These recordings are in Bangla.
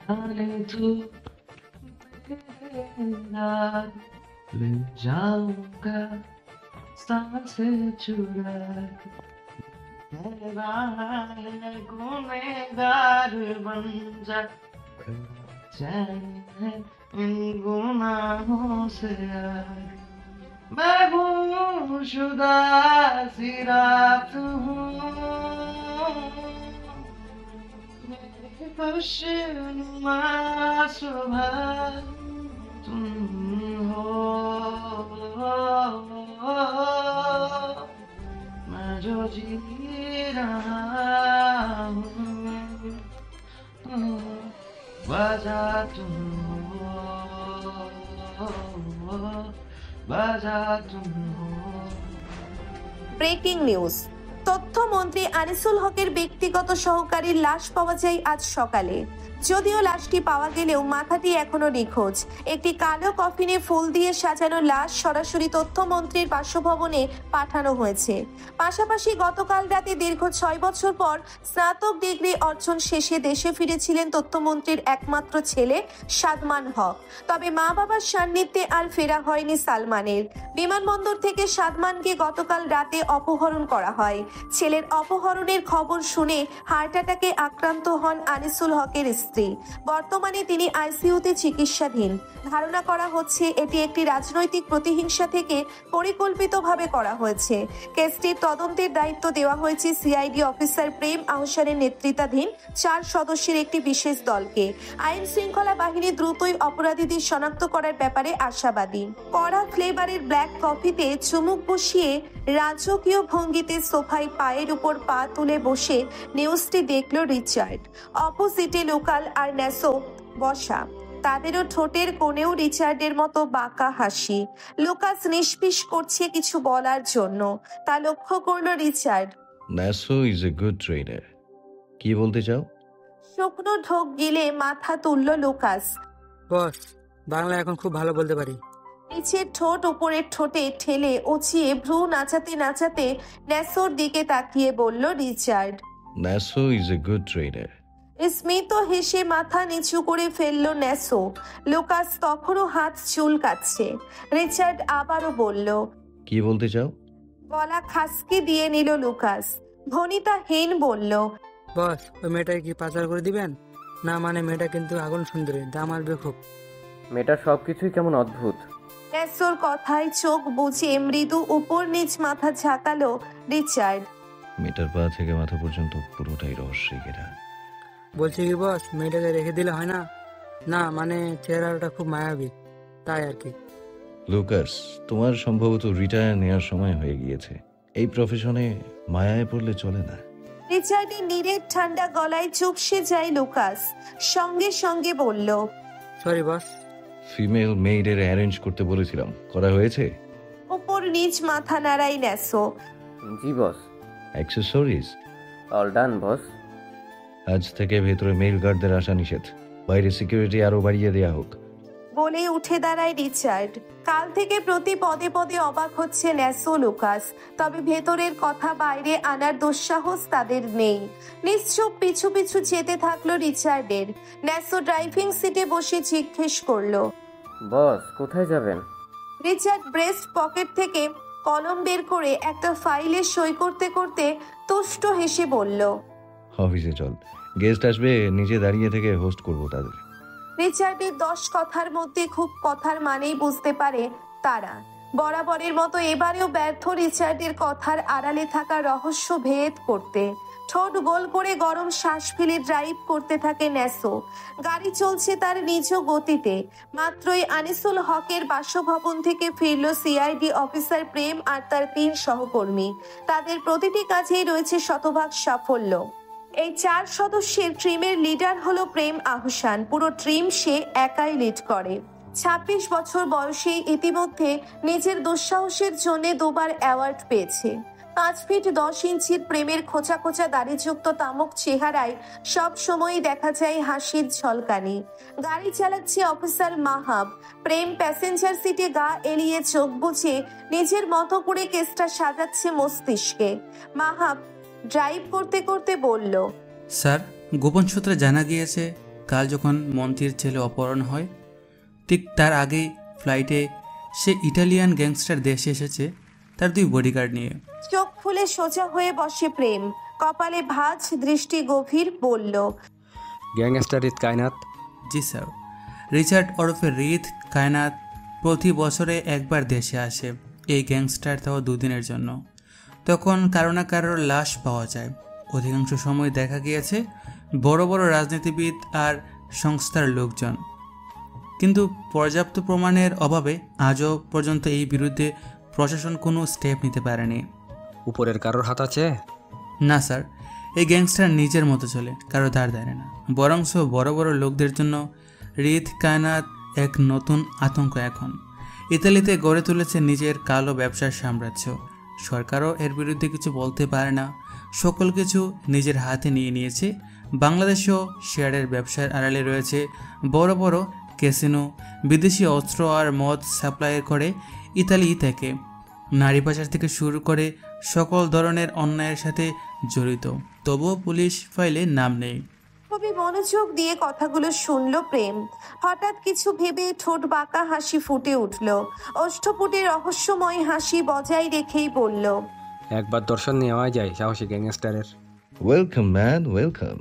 जाने तू मेरा ले जाऊंगा सांसें चुरा के है गुनहगार बन जा जाए इन गुनाहों से मैं गुमशुदा सी रात हूँ मेरी खुशनुमा सुबह तुम हो मैं जो जी रहा हूँ वजह तुम हो वजह तुम हो। Breaking news. তথ্যমন্ত্রী আনিসুল হকের ব্যক্তিগত সহকারীর লাশ পাওয়া যায় আজ সকালে। যদিও লাশটি পাওয়া গেলেও মাথাটি এখনো নিখোঁজ। একটি কালো কফিনে ফুল দিয়ে সাজানো লাশ সরাসরি তথ্যমন্ত্রীর বাসভবনে পাঠানো হয়েছে। পাশাপাশি গতকাল রাতে দীর্ঘ 6 বছর পর স্নাতক ডিগ্রি অর্জন শেষে দেশে ফিরেছিলেন তথ্যমন্ত্রীর একমাত্র ছেলে সাদমান হক। তবে মা বাবার সান্নিধ্যে আর ফেরা হয়নি সালমানের। বিমানবন্দর থেকে সাদমানকে গতকাল রাতে অপহরণ করা হয়। ছেলের অপহরণের খবর শুনে হার্ট অ্যাটাকে আক্রান্ত হন আনিসুল হকের স্ত্রী। বর্তমানে তিনি আইসিইউতে চিকিৎসাধীন। ধারণা করা হচ্ছে এটি একটি রাজনৈতিক প্রতিহিংসা থেকে পরিকল্পিতভাবে করা হয়েছে। কেসটির তদন্তের দায়িত্ব দেওয়া হয়েছে সিআইডি অফিসার প্রেম আহসানের নেতৃত্বাধীন 4 সদস্যের একটি বিশেষ দলকে। আইন শৃঙ্খলা বাহিনী দ্রুতই অপরাধীদের শনাক্ত করার ব্যাপারে আশাবাদী। কড়া ফ্লেভারের ব্ল্যাক কফিতে চুমুক বসিয়ে রাজকীয় ভঙ্গিতে সোফায় পায়ের উপর পা তুলে বসে নিউজটি দেখল রিচার্ড। অপোজিটে লোকাল আর ন্যাসো বসা। তাদেরও ঠোঁটের কোণেও রিচার্ডের মতো বাঁকা হাসি। লুকাস নিষ্পিস করছে কিছু বলার জন্য। তা লক্ষ্য করলো Richard. Nasso is a good trainer. কি বলতে চাও? শুকনো ঢোক গিলে মাথা তুলল লুকাস। বস, বাংলা এখন খুব ভালো বলতে পারি। নিচের ঠোঁট উপরের ঠোঁটে ঠেলে উঁচিয়ে ভ্রু নাচাতে নাচাতে ন্যাসোর দিকে তাকিয়ে বলল Richard. Nasso is a good trainer. স্মিত হেসে মাথা নিচু করে ফেললো ন্যাসো। লুকাস তখনও হাত চুলকাচ্ছে। রিচার্ড আবারও বলল, কি বলতে চাও? গলা খাসকি দিয়ে নিল লুকাস। ভনিতাহীন বলল, বস, ওই মেয়েটাকে কি পাচার করে দিবেন? না মানে মেয়েটা কিন্তু আগুন সুন্দরী, দাম আসবে খুব। মেয়েটার সবকিছুই কেমন অদ্ভুত। ন্যাসোর কথায় চোখ বুজে মৃদু উপর নিচ মাথা ঝাঁকালো রিচার্ড। মেয়েটার পা থেকে মাথা পর্যন্ত পুরোটাই রহস্যে ঘেরা। বলছি কি বস, মেয়েটাকে রেখে দিলে হয় না? না মানে চেহারাটা খুব মায়াবী, তাই আর কি। লুকাস, তোমার সম্ভবত রিটায়ার নেওয়ার সময় হয়ে গিয়েছে। এই প্রফেশনে মায়ায় পড়লে চলে না। রিচার্ডের নীরের ঠান্ডা গলায় চুপসে যায় লুকাস। সঙ্গে সঙ্গে বলল, সরি বস। ফিমেল মেইডের অ্যারেঞ্জ করতে বলেছিলাম, করা হয়েছে? উপর নিচ মাথা নাড়াই ন্যাসো। জি বস। অ্যাক্সেসরিজ অল ডান বস। আজ থেকে ভেতরে মেইল গার্ডদের আসা নিষেধ। বাইরে সিকিউরিটি আরো বাড়িয়ে দেয়া হোক। বলে উঠে দাঁড়ায় রিচার্ড। কাল থেকে প্রতি পদে পদে অবাক হচ্ছে ন্যাসো লুকাস। তবে ভেতরের কথা বাইরে আনার দুঃসাহস তাদের নেই। নিশ্চুপ পিছু পিছু যেতে থাকলো রিচার্ডের। ন্যাসো ড্রাইভিং সিটে বসে জিজ্ঞেস করলো, বস কোথায় যাবেন? রিচার্ড ব্রেস্ট পকেট থেকে কলম বের করে একটা ফাইলে সই করতে করতে তুষ্ট হেসে বলল, অফিসে চল, গেস্ট আসবে, নিচে দাঁড়িয়ে থেকে হোস্ট করব তাদের। রিচার্ডের 10 কথার মধ্যে খুব কথার মানেই বুঝতে পারে তারা। বরাবরের মতো এবারেও ব্যর্থ রিচার্ডের কথার আড়ালে থাকা রহস্য ভেদ করতে। ঠোঁট গোল করে গরম শ্বাস ফেলে ড্রাইভ করতে থাকে ন্যাসো। গাড়ি চলছে তার নিজ গতিতে। মাত্রই আনিসুল হকের বাসভবন থেকে ফিরল সিআইডি অফিসার প্রেম আর তার 3 সহকর্মী। তাদের প্রতিটি কাজেই রয়েছে শতভাগ সাফল্য। এই 4 সদস্যের ট্রিমের লিডার হলো প্রেম আহসান। পুরো ট্রিম সে একাই লিড করে। 26 বছর বয়সে ইতিমধ্যে নিজের দুঃসাহসের জন্য 2বার অ্যাওয়ার্ড পেয়েছে। 5 ফিট 10 ইঞ্চির প্রেমের খোঁচা খোঁচা দাড়িযুক্ত তামুক চেহারায় সব সময়ই দেখা যায় হাসির ঝলকানি। গাড়ি চালাচ্ছে অফিসার মাহাব। প্রেম প্যাসেঞ্জার সিটে গা এলিয়ে চোখ বুজে নিজের মতো করে কেসটা সাজাচ্ছে মস্তিষ্কে। মাহাব ড্রাইভ করতে করতে বলল, স্যার, গোপন সূত্রে জানা গিয়েছে কাল যখন মন্ত্রীর ছেলে অপহরণ হয় ঠিক তার আগেই ফ্লাইটে সে ইটালিয়ান গ্যাংস্টার দেশে এসেছে তার 2 বডিগার্ড নিয়ে। চোখ খুলে সোজা হয়ে বসে প্রেম, কপালে ভাঁজ, দৃষ্টি গভীর, বলল, গ্যাংস্টার রিত কায়নাত। জি স্যার। রিচার্ড ওরফে রিত কায়নাত প্রতি বছরে একবার দেশে আসে, এই গ্যাংস্টার তাও 2 দিনের জন্য। তখন কারো না কারোর লাশ পাওয়া যায়। অধিকাংশ সময় দেখা গিয়েছে বড় বড় রাজনীতিবিদ আর সংস্থার লোকজন, কিন্তু পর্যাপ্ত প্রমাণের অভাবে আজও পর্যন্ত এই বিরুদ্ধে প্রশাসন কোনো স্টেপ নিতে পারেনি। উপরের কারোর হাত আছে? না স্যার, এই গ্যাংস্টার নিজের মতো চলে, কারো ধার ধারে না। বরংস বড় বড় লোকদের জন্য রিত কায়নাত এক নতুন আতঙ্ক। এখন ইতালিতে গড়ে তুলেছে নিজের কালো ব্যবসার সাম্রাজ্য। সরকারও এর বিরুদ্ধে কিছু বলতে পারে না, সকল কিছু নিজের হাতে নিয়ে নিয়েছে। বাংলাদেশেও শেয়ারের ব্যবসার আড়ালে রয়েছে বড় বড় ক্যাসিনো, বিদেশি অস্ত্র আর মদ সাপ্লাই করে ইতালি থেকে। নারী পাচার থেকে শুরু করে সকল ধরনের অন্যায়ের সাথে জড়িত, তবুও পুলিশ ফাইলে নাম নেই। খুবই মনোযোগ দিয়ে কথাগুলো শুনল প্রেম। হঠাৎ কিছু ভেবে ঠোঁট বাঁকা হাসি ফুটে উঠল। অষ্টপুটে রহস্যময় হাসি বজায় রেখেই বলল, একবার দর্শন নেওয়া যায় সাহসী গ্যাংস্টারের। Welcome man, welcome.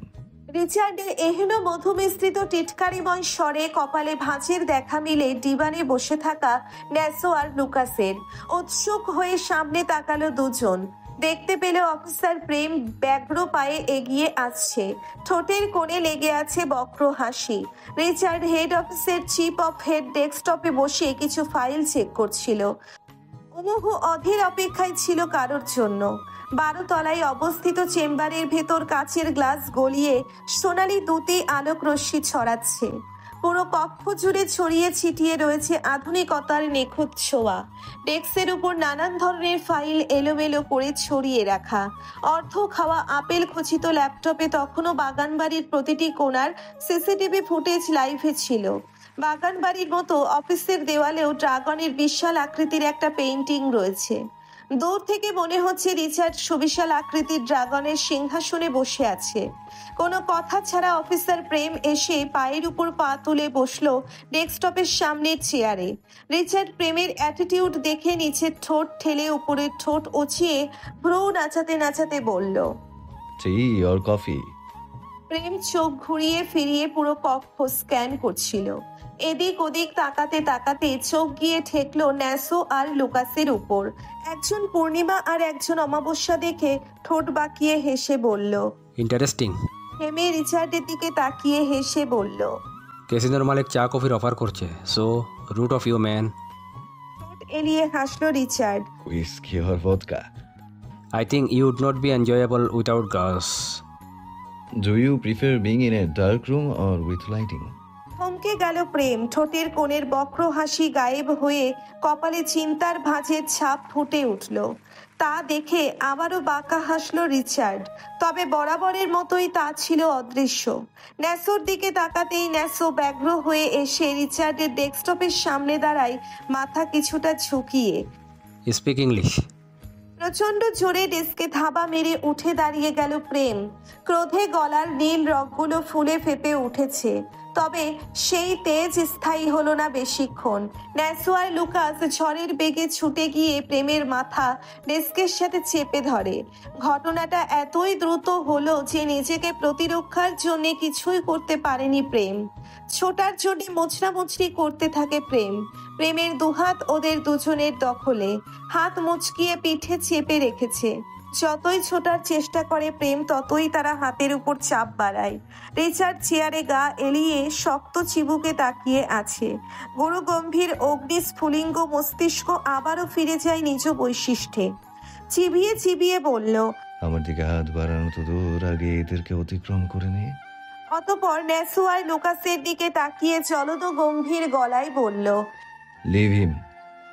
রিচার্ডের এহেন মধুমিশ্রিত টিটকারিময় স্বরে কপালে ভাঁজের দেখা মিলে ডিবানে বসে থাকা ন্যাসো আর লুকাসের। উৎসুক হয়ে সামনে তাকালো দুজন। দেখতে পেল অফিসার প্রেম ব্যগ্র পায়ে এগিয়ে আসছে, ঠোঁটের কোণে লেগে আছে বক্র হাসি। রিচার্ড হেড অফিসের চিফ অফ হেড ডেস্কটপে বসে কিছু ফাইল চেক করছিল। উমুহু অধীর অপেক্ষায় ছিল কারোর জন্য। 12 তলায় অবস্থিত চেম্বারের ভেতর কাচের গ্লাস গলিয়ে সোনালি দুটি আলোক রশ্মি ছড়াচ্ছে। পুরো কক্ষ জুড়ে ছড়িয়ে ছিটিয়ে রয়েছে আধুনিকতার নিখুঁত ছোঁয়া। ডেস্কের উপর নানান ধরনের ফাইল এলোমেলো করে ছড়িয়ে রাখা। অর্ধ খাওয়া আপেল খচিত ল্যাপটপে তখনও বাগানবাড়ির প্রতিটি কোণার সিসিটিভি ফুটেজ লাইভে ছিল। বাগানবাড়ির মতো অফিসের দেওয়ালেও ড্রাগনের বিশাল আকৃতির একটা পেইন্টিং রয়েছে। দূর থেকে মনে হচ্ছে রিচার্ড সুবিশাল আকৃতির ড্রাগনের সিংহাসনে বসে আছে। কোনো কথা ছাড়া অফিসার প্রেম এসে পায়ের উপর পা তুলে বসলো ডেস্কটপের সামনের চেয়ারে। রিচার্ড প্রেমের অ্যাটিটিউড দেখে নিচের ঠোঁট ঠেলে উপরের ঠোঁট উঁচিয়ে ভ্রু নাচাতে নাচাতে বলল, টি অর কফি? প্রেম চোখ ঘুরিয়ে ফিরিয়ে পুরো কক্ষ স্ক্যান করছিল। এদিক ওদিক তাকাতে তাকাতে চোখ গিয়ে ঠেকলো ন্যাসো আর লুকাসের উপর। একজন পূর্ণিমা আর একজন অমাবস্যা দেখে ঠোঁট বাঁকিয়ে হেসে বলল, ইন্টারেস্টিং। হেমে রিচার্ডের দিকে তাকিয়ে হেসে বলল, ক্যাসিনোর মালিক চা কফির অফার করছে, so rude of you man. ঠোঁট এলিয়ে হাসলো Richard. Whisky or vodka? I think you would not be enjoyable without girls. Do you prefer being in a dark room or with lighting? থমকে গেল প্রেম। ঠোঁটের কোণের বক্র হাসি গায়েব হয়ে কপালে চিন্তার ভাঁজের ছাপ ফুটে উঠল। তা দেখে আবারও বাঁকা হাসলো রিচার্ড, তবে বরাবরের মতোই তা ছিল অদৃশ্য। ন্যাসোর দিকে তাকাতেই ন্যাসো ব্যগ্র হয়ে এসে রিচার্ডের ডেস্কটপের সামনে দাঁড়ায়, মাথা কিছুটা ঝুঁকিয়ে। Speak English. প্রচন্ড জোরে ডেস্কে ধাবা মেরে উঠে দাঁড়িয়ে গেল প্রেম। ক্রোধে গলার নীল রগগুলো ফুলে ফেপে উঠেছে, তবে সেই তেজ স্থায়ী হলো না বেশিক্ষণ। ন্যাসো আর লুকাস ঝড়ের বেগে ছুটে গিয়ে প্রেমের মাথা ডেস্কের সাথে চেপে ধরে। ঘটনাটা এতই দ্রুত হলো যে নিজেকে প্রতিরক্ষার জন্য কিছুই করতে পারেনি প্রেম। ছোটার জন্য মোচড়ামুচড়ি করতে থাকে প্রেম। প্রেমের দুহাত ওদের দুজনের দখলে, হাত মুচকিয়ে পিঠে চেপে রেখেছে। যতই ছোটার চেষ্টা করে প্রেম, ততই তারা হাতের উপর চাপ বাড়ায়। রিচার্ড চেয়ারে গা এলিয়ে শক্ত চিবুকে তাকিয়ে আছে। গুরু গম্ভীর অগ্নিস্ফুলিঙ্গ মস্তিষ্ক আবারও ফিরে যায় নিজ বৈশিষ্ট্যে। চিবিয়ে চিবিয়ে বলল, আমার দিকে হাত বাড়ানো তো দূর, আগে এদেরকে অতিক্রম করে নিয়ে। অতঃপর ন্যাসো আর লুকাসের দিকে তাকিয়ে চলদ গম্ভীর গলায় বলল, লিভ হিম।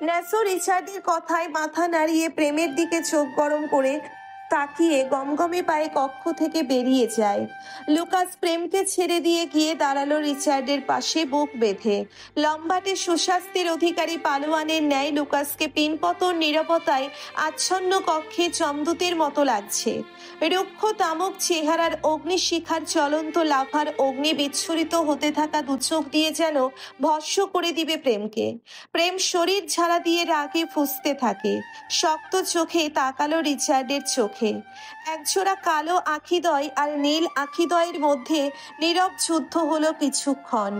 ন্যাসো রিচার্ডের কথায় মাথা নাড়িয়ে প্রেমের দিকে চোখ গরম করে তাকিয়ে গমগমে পায়ে কক্ষ থেকে বেরিয়ে যায়। লুকাস প্রেমকে ছেড়ে দিয়ে গিয়ে দাঁড়ালো রিচার্ডের পাশে বুক বেঁধে। লম্বাটে সুস্বাস্থ্যের অধিকারী পালোয়ানের ন্যায় লুকাসকে পিনপতন নীরবতায় আচ্ছন্ন কক্ষে যমদূতের মতো লাগছে। রুক্ষ তামক চেহারার অগ্নিশিখার জ্বলন্ত লাভার অগ্নি বিচ্ছুরিত হতে থাকা দু চোখ দিয়ে যেন ভস্ম করে দিবে প্রেমকে। প্রেম শরীর ঝাড়া দিয়ে রাগে ফুঁসতে থাকে। শক্ত চোখে তাকালো রিচার্ডের চোখে। একজোড়া কালো আখিদ্বয় আর নীল আখিদ্বয়ের মধ্যে নীরব যুদ্ধ হলো কিছুক্ষণ।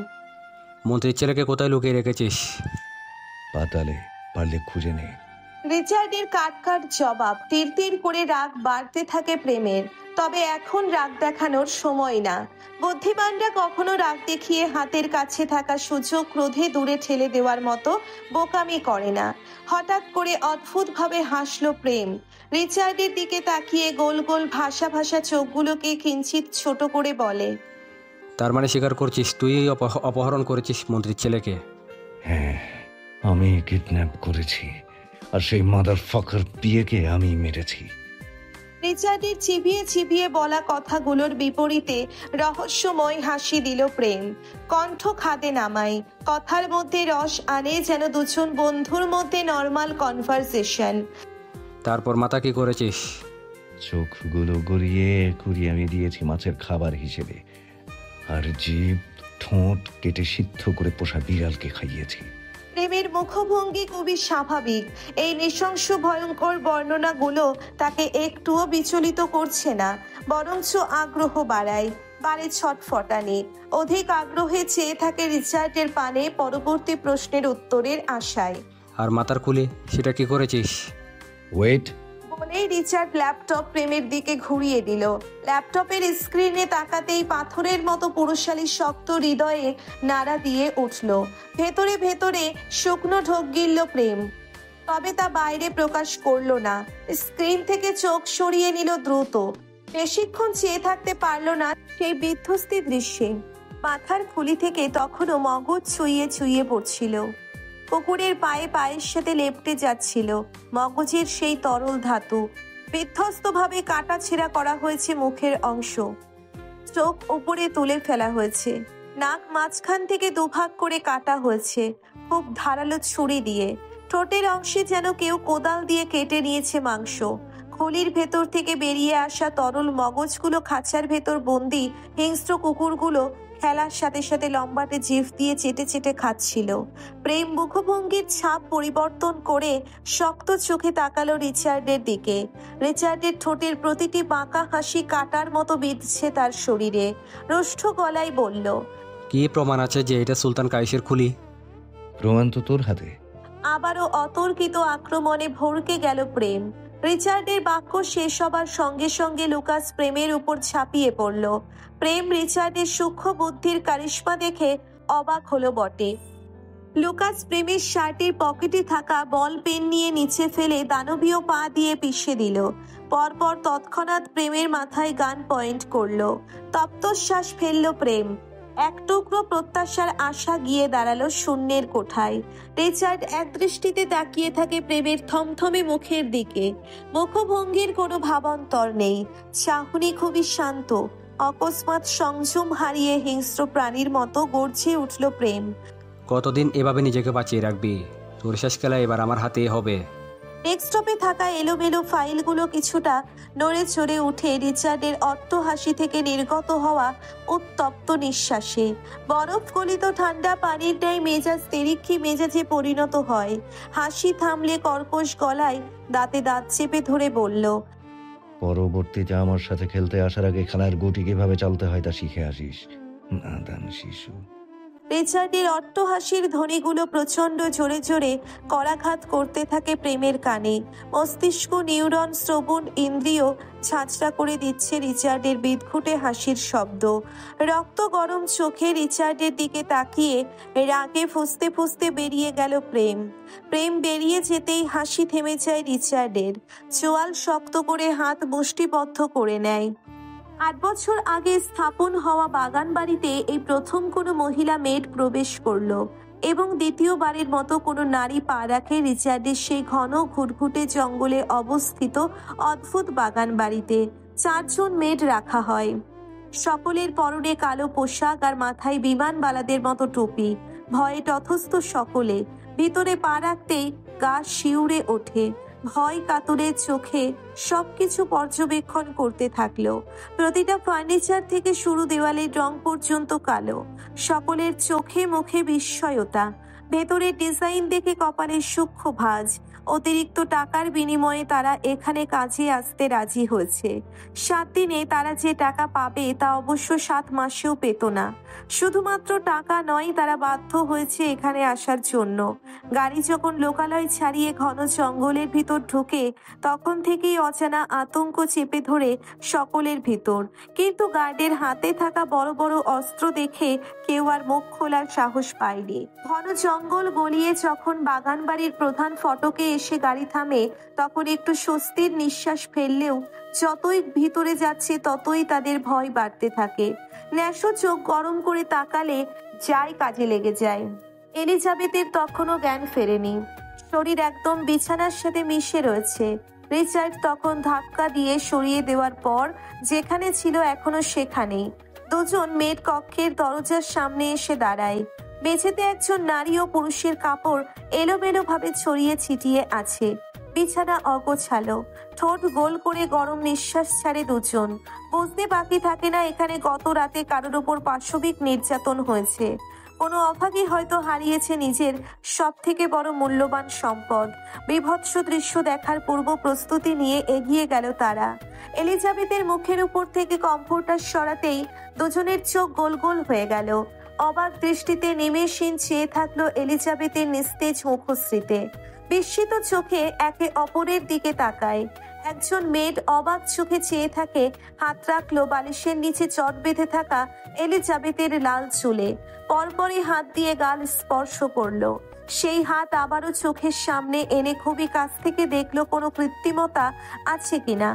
মন্ত্রীর ছেলেকে কোথায় লুকিয়ে রেখেছিস? পাতালে, পারলে খুঁজে নে। রিচার্ডের কাট জবাব। তীর তীর করে রাগ বাড়তে থাকে প্রেমের। তবে এখন রাগ দেখানোর সময় না। বুদ্ধিমানরা কখনো রাগ দেখিয়ে হাতের কাছে থাকা সুযোগ ক্রোধে দূরে ঠেলে দেওয়ার মতো বোকামি করে না। হঠাৎ করে অদ্ভুতভাবে হাসলো প্রেম। রিচার্ডের দিকে তাকিয়ে গোল গোল ভাসা ভাসা চোখগুলোকে কিঞ্চিত ছোট করে বলে, তার মানে স্বীকার করছিস তুই অপহরণ করেছিস মন্ত্রীর ছেলেকে? হ্যাঁ, আমি কিডন্যাপ করেছি, আর সেই মাদার ফাকার পিয়েকে আমি মেরেছি। রিচার্ডের চিবিয়ে চিবিয়ে বলা কথাগুলোর বিপরীতে রহস্যময় হাসি দিল প্রেম। কণ্ঠ খাদে নামায়, কথার মধ্যে রস আনে, যেন দুজন বন্ধুর মধ্যে নর্মাল কনভারসেশন। তারপর মাথা কি করেছিস? চোখগুলো গড়িয়ে কুড়িয়ে আমি দিয়েছি মাছের খাবার হিসেবে, আর জিভ ঠোঁট কেটে সিদ্ধ করে পোষা বিড়ালকে খাইয়েছি। প্রেমের মুখভঙ্গি খুবই স্বাভাবিক। এই নৃশংস ভয়ঙ্কর বর্ণনাগুলো তাকে একটুও বিচলিত করছে না, বরঞ্চ আগ্রহ বাড়ে ছটফটানি। অধিক আগ্রহে চেয়ে থাকে রিচার্ডের পানে পরবর্তী প্রশ্নের উত্তরের আশায়। আর মাথার খুলে সেটা কি করেছিস? ওয়েট বলেই রিচার্ড ল্যাপটপ প্রেমের দিকে ঘুরিয়ে দিল। ল্যাপটপের স্ক্রিনে তাকাতেই পাথরের মতো পুরুষালী শক্ত হৃদয়ে নাড়া দিয়ে উঠল। ভেতরে ভেতরে শুকনো ঢোক গিলল প্রেম, তবে তা বাইরে প্রকাশ করলো না। স্ক্রিন থেকে চোখ সরিয়ে নিল দ্রুত। বেশিক্ষণ চেয়ে থাকতে পারল না সেই বিধ্বস্তি দৃশ্যে। মাথার খুলি থেকে তখনও মগজ ছুঁয়ে ছুঁয়ে পড়ছিল। কুকুরের পায়ের সাথে লেপটে যাচ্ছিল মগজের সেই তরল ধাতু। বিধ্বস্তভাবে কাটা ছেঁড়া করা হয়েছে মুখের অংশ, চোখ উপরে তুলে ফেলা হয়েছে, নাক মাঝখান থেকে দুভাগ করে কাটা হয়েছে খুব ধারালো ছুরি দিয়ে। ঠোঁটের অংশে যেন কেউ কোদাল দিয়ে কেটে নিয়েছে মাংস। খুলির ভেতর থেকে বেরিয়ে আসা তরল মগজগুলো খাঁচার ভেতর বন্দি হিংস্র কুকুরগুলো খেলার সাথে সাথে লম্বাটে জিভ দিয়ে চেটে চেটে খাচ্ছিল। প্রেম মুখভঙ্গির ছাপ পরিবর্তন করে শক্ত চোখে তাকালো রিচার্ডের দিকে। রিচার্ডের ঠোঁটের প্রতিটি বাঁকা হাসি কাটার মতো বিঁধছে তার শরীরে। রুষ্ট গলায় বলল, কি প্রমাণ আছে যে এটা সুলতান কায়েসের খুলি? প্রমাণ তো তোর হাতে। আবারও অতর্কিত আক্রমণে ভড়কে গেল প্রেম। রিচার্ডের বাক্য শেষ হবার সঙ্গে সঙ্গে লুকাস প্রেমের উপর ঝাঁপিয়ে পড়ল। প্রেম রিচার্ডের সূক্ষ্ম বুদ্ধির কারিশমা দেখে অবাক হলো বটে। লুকাস প্রেমের শার্টের পকেটে থাকা বল পেন নিয়ে নিচে ফেলে দানবীয় পা দিয়ে পিষে দিল। পরপর তৎক্ষণাৎ প্রেমের মাথায় গান পয়েন্ট করলো। তপ্তশ্বাস ফেলল প্রেম। এক টুকরো প্রত্যাশার আশা গিয়ে দাঁড়ালো শূন্যের কোঠায়। রিচার্ড এক দৃষ্টিতে তাকিয়ে থাকে প্রেমের থমথমে মুখের দিকে। মুখভঙ্গির কোনো ভাবান্তর নেই, চাহনি খুবই শান্ত। অকস্মাৎ সংযম হারিয়ে হিংস্র প্রাণীর মতো গর্জে উঠল প্রেম। কতদিন এভাবে নিজেকে বাঁচিয়ে রাখবি? তোর শেষ খেলা এবার আমার হাতেই হবে। ডেস্কটপে থাকা এলোমেলো ফাইলগুলো কিছুটা নড়ে চড়ে উঠে রিচার্ডের অট্টহাসি থেকে নির্গত হওয়া উত্তপ্ত নিঃশ্বাসে বরফ গলিত ঠান্ডা পানির ন্যায় মেজাজ তেরিক্ষি মেজাজে পরিণত হয়। হাসি থামলে কর্কশ গলায় দাঁতে দাঁত চেপে ধরে বলল, পরবর্তীতে আমার সাথে খেলতে আসার আগে খেলার গুটি কিভাবে চালতে হয় তা শিখে আসিস, নাদান শিশু। রিচার্ডের অট্টহাসির ধ্বনিগুলো প্রচন্ড জোরে জোরে করাঘাত করতে থাকে প্রেমের কানে। মস্তিষ্ক, নিউরন, শ্রবণ ইন্দ্রিয় ছাঁচড়া করে দিচ্ছে রিচার্ডের বিদঘুটে হাসির শব্দ। রক্ত গরম চোখে রিচার্ডের দিকে তাকিয়ে রাগে ফুঁসতে ফুঁসতে বেরিয়ে গেল প্রেম। প্রেম বেরিয়ে যেতেই হাসি থেমে যায় রিচার্ডের। চোয়াল শক্ত করে হাত মুষ্টিবদ্ধ করে নেয়। 8 বছর আগে স্থাপন হওয়া বাগান বাড়িতে এই প্রথম কোনো মহিলা মেড প্রবেশ করলো। এবং দ্বিতীয়বারের মতো কোনো নারী পা রাখে রিচার্ডের সেই ঘন ঘুটঘুটে জঙ্গলে অবস্থিত অদ্ভুত বাগান বাড়িতে। 4 জন মেড রাখা হয়, সকলের পরনে কালো পোশাক আর মাথায় বিমানবালাদের মতো টুপি। ভয়ে তথস্থ সকলে, ভিতরে পা রাখতেই গা শিউরে ওঠে। ভয় কাতরে চোখে সবকিছু পর্যবেক্ষণ করতে থাকলো। প্রতিটা ফার্নিচার থেকে শুরু দেওয়ালের রং পর্যন্ত কালো। সকলের চোখে মুখে বিস্ময়তা। ভেতরের ডিজাইন দেখে কপালের সূক্ষ্ম ভাঁজ। অতিরিক্ত টাকার বিনিময়ে তারা এখানে কাজে আসতে রাজি হয়েছে। 7 দিনে তারা যে টাকা পাবে তা অবশ্য 7 মাসেও পেত না। শুধুমাত্র টাকা নয়, তারা বাধ্য হয়েছে এখানে আসার জন্য। গাড়ি যখন লোকালয় ছাড়িয়ে ঘন জঙ্গলের ভিতর ঢুকে, তখন থেকেই অজানা আতঙ্ক চেপে ধরে সকলের ভিতর। কিন্তু গার্ডের হাতে থাকা বড় বড় অস্ত্র দেখে কেউ আর মুখ খোলার সাহস পায়নি। ঘন জঙ্গল গলিয়ে যখন বাগান বাড়ির প্রধান ফটকে এসে গাড়ি থামে, তখন একটু স্বস্তির নিঃশ্বাস ফেললেও যতই ভিতরে যাচ্ছে ততই তাদের ভয় বাড়তে থাকে। ন্যাশো চোখ গরম করে তাকালে যায় কাজে লেগে যায়। এলিজাবেথের তখনও জ্ঞান ফেরেনি, শরীর একদম বিছানার সাথে মিশে রয়েছে। রিচার্ড তখন ধাক্কা দিয়ে সরিয়ে দেওয়ার পর যেখানে ছিল এখনো সেখানেই। 2 জন মেয়ের কক্ষের দরজার সামনে এসে দাঁড়ায়। মেঝেতে একজন নারী ও পুরুষের কাপড় এলোমেলো ভাবে ছড়িয়ে ছিটিয়ে আছে। বিছানা অগোছালো, ঠোঁট গোল করে গরম নিঃশ্বাস ছাড়ে 2 জন। বুঝতে বাকি থাকে না এখানে গত রাতে কারোর ওপর পাশবিক নির্যাতন হয়েছে। কোনো অভাগী হয়তো হারিয়েছে নিজের সব থেকে বড় মূল্যবান সম্পদ। বিভৎস দৃশ্য দেখার পূর্ব প্রস্তুতি নিয়ে এগিয়ে গেল তারা। এলিজাবেথের মুখের উপর থেকে কম্ফোর্টার সরাতেই 2 জনের চোখ গোল গোল হয়ে গেল। অবাক দৃষ্টিতে নিমেষহীন চেয়ে থাকলো এলিজাবেথের নিস্তেজ মুখশ্রীতে। বিস্মিত চোখে একে অপরের দিকে তাকায়। একজন মেড অবাক চোখে চেয়ে থাকে, হাত রাখলো বালিশের নিচে চট বেঁধে থাকা এলিজাবেথের লাল চুলে। পরপরই হাত দিয়ে গাল স্পর্শ করলো। সেই হাত আবারও চোখের সামনে এনে খুবই কাছ থেকে দেখলো কোনো কৃত্রিমতা আছে কিনা।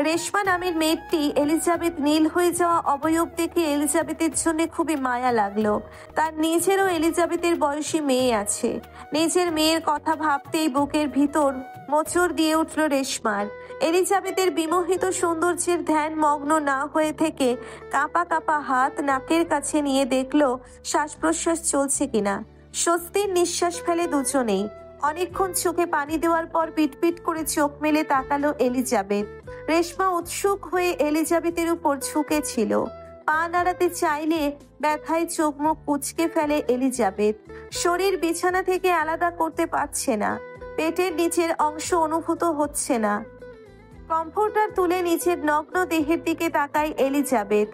রেশমা নামের মেয়েটি এলিজাবেথ নীল হয়ে যাওয়া অবয়ব দেখে এলিজাবেথের জন্য খুবই মায়া লাগলো। তার নিজেরও এলিজাবেথের বয়সী মেয়ে আছে। নিজের মেয়ের কথা ভাবতেই বুকের ভিতর মোচড় দিয়ে উঠল রেশমার। এলিজাবেথের বিমোহিত সৌন্দর্যের ধ্যান মগ্ন না হয়ে থেকে কাঁপা কাঁপা হাত নাকের কাছে নিয়ে দেখলো শ্বাস প্রশ্বাস চলছে কিনা। স্বস্তির নিঃশ্বাস ফেলে 2 জনেই। অনেকক্ষণ চোখে পানি দেওয়ার পর পিটপিট করে চোখ মেলে তাকালো এলিজাবেথ। রেশমা উৎসুক হয়ে এলিজাবেথের উপর ঝুঁকেছিল। পা নাড়াতে চাইলে ব্যথায় চোখ মুখ কুঁচকে ফেলে এলিজাবেথ। শরীর বিছানা থেকে আলাদা করতে পারছে না, পেটের নিচের অংশ অনুভূত হচ্ছে না। কম্ফোর্টার তুলে নিচের নগ্ন দেহের দিকে তাকায় এলিজাবেথ।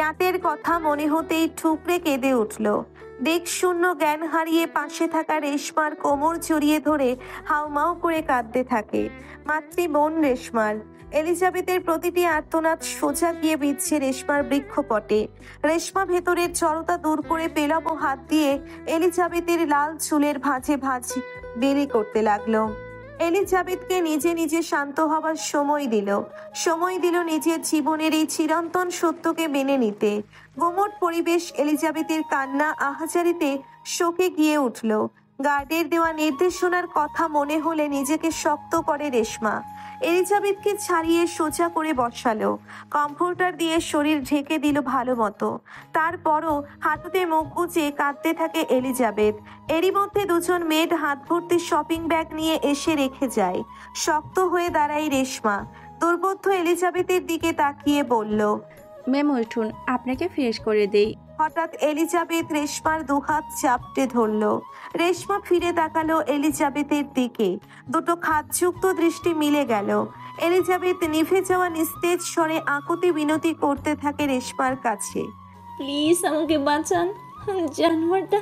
রাতের কথা মনে হতেই ঠুকরে কেঁদে উঠল। দিক শূন্য জ্ঞান হারিয়ে পাশে থাকা রেশমার কোমর জড়িয়ে ধরে হাউমাউ করে কাঁদতে থাকে। মাতৃবোন রেশমার। এলিজাবেথের প্রতিটি আর্তনাদ সোজা গিয়ে বিঁধছে রেশমার বৃক্ষপটে। রেশমা ভেতরের জড়তা দূর করে পেলাবো হাত দিয়ে এলিজাবেথের লাল চুলের ভাঁজে ভাঁজ বেরি করতে লাগলো। এলিজাবেথকে নিজে নিজে শান্ত হবার সময় দিল নিজের জীবনের এই চিরন্তন সত্যকে মেনে নিতে। গুমট পরিবেশ এলিজাবেথের কান্না আহাজারিতে শোকে গিয়ে উঠল। গার্ডের দেওয়া নির্দেশনার কথা মনে হলে নিজেকে শক্ত করে রেশমা। এলিজাবেথকে ছাড়িয়ে সোজা করে বসালো। কম্ফোর্টার দিয়ে শরীর ঢেকে দিল ভালো মতো। তারপরও হাঁটুতে মুখ গুজে কাঁদতে থাকে এলিজাবেথ। এরই মধ্যে 2 জন মেড হাত ভর্তি শপিং ব্যাগ নিয়ে এসে রেখে যায়। শক্ত হয়ে দাঁড়ায় রেশমা। দুর্বোধ্য এলিজাবেথের দিকে তাকিয়ে বলল, ম্যাম উঠুন, আপনাকে ফ্রেশ করে দেই। হঠাৎ এলিজাবেথ রেশমার 2 হাত চাপটে ধরল। রেশমা ফিরে তাকালো এলিজাবেথের দিকে। 2টো খাতযুক্ত দৃষ্টি মিলে গেল। এলিজাবেথ নিভে যাওয়া নিস্তেজ স্বরে আকুতি বিনতি করতে থাকে রেশমার কাছে, প্লিজ আমাকে বাঁচান, জানোয়ারটা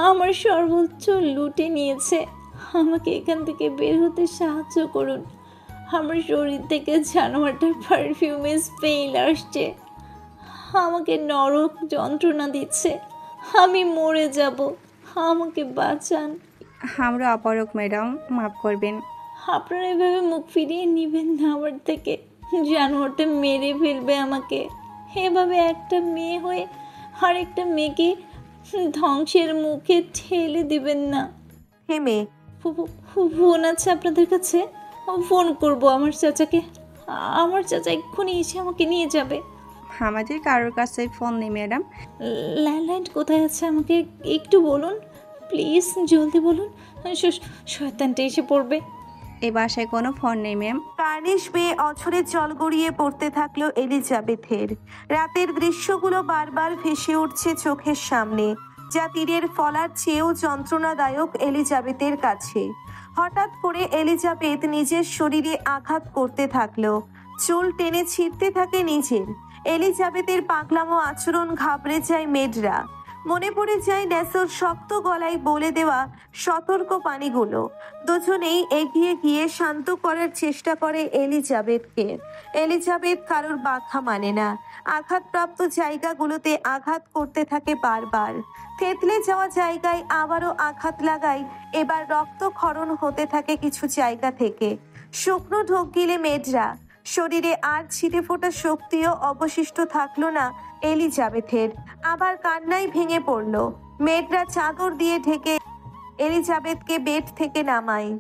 আমার সর্বোচ্চ লুটে নিয়েছে। আমাকে এখান থেকে বের হতে সাহায্য করুন। আমার শরীর থেকে জানোয়ারটার পারফিউমে স্মেল আসছে। আমাকে নরক যন্ত্রণা দিচ্ছে, আমি মরে যাব, আমাকে বাঁচান। আমরা অপারক ম্যাডাম, মাফ করবেন। আপনারা এভাবে মুখ ফিরিয়ে নেবেন না আমার থেকে, জানোয়ারটা মেরে ফেলবে আমাকে। এভাবে একটা মেয়ে হয়ে আর একটা মেয়েকে ধ্বংসের মুখে ঠেলে দিবেন না। হেমে ফোন আছে আপনাদের কাছে? ফোন করব আমার চাচাকে। আমার চাচা এক্ষুনি এসে আমাকে নিয়ে যাবে। আমাদের কারোর কাছে ফোন নেই ম্যাডাম। ল্যান্ডলাইন কোথায় আছে আমাকে একটু বলুন প্লিজ, জলদি বলুন, শয়তানটা এসে পড়বে। এই বাসায় কোনো ফোন নেই ম্যাম। কার্নিশ বেয়ে অঝরে জল গড়িয়ে পড়তে থাকলো এলিজাবেথের। রাতের দৃশ্যগুলো বারবার ভেসে উঠছে চোখের সামনে, যা তীরের ফলার চেয়েও যন্ত্রণাদায়ক এলিজাবেথের কাছে। হঠাৎ করে এলিজাবেথ নিজের শরীরে আঘাত করতে থাকলো, চুল টেনে ছিঁড়তে থাকে নিজের। এলিজাবেথের পাগলামো আচরণ ঘাবড়ে যায় মেডরা। মনে পড়ে যায় ন্যাসোর শক্ত গলায় বলে দেওয়া সতর্ক বাণীগুলো। দুজনেই এগিয়ে গিয়ে শান্ত করার চেষ্টা করে এলিজাবেথকে। এলিজাবেথ কারোর বাধা মানে না, আঘাতপ্রাপ্ত জায়গাগুলোতে আঘাত করতে থাকে বারবার। থেতলে যাওয়া জায়গায় আবারও আঘাত লাগায়, এবার রক্তক্ষরণ হতে থাকে কিছু জায়গা থেকে। শুকনো ঢোক গিলে মেডরা, শরীরে আর ছিটে ফোটা শক্তিও অবশিষ্ট থাকলো না এলিজাবেথের। আবার কান্নায় ভেঙে পড়ল। মেডরা চাদর দিয়ে ঢেকে এলিজাবেথকে বেড থেকে নামায়।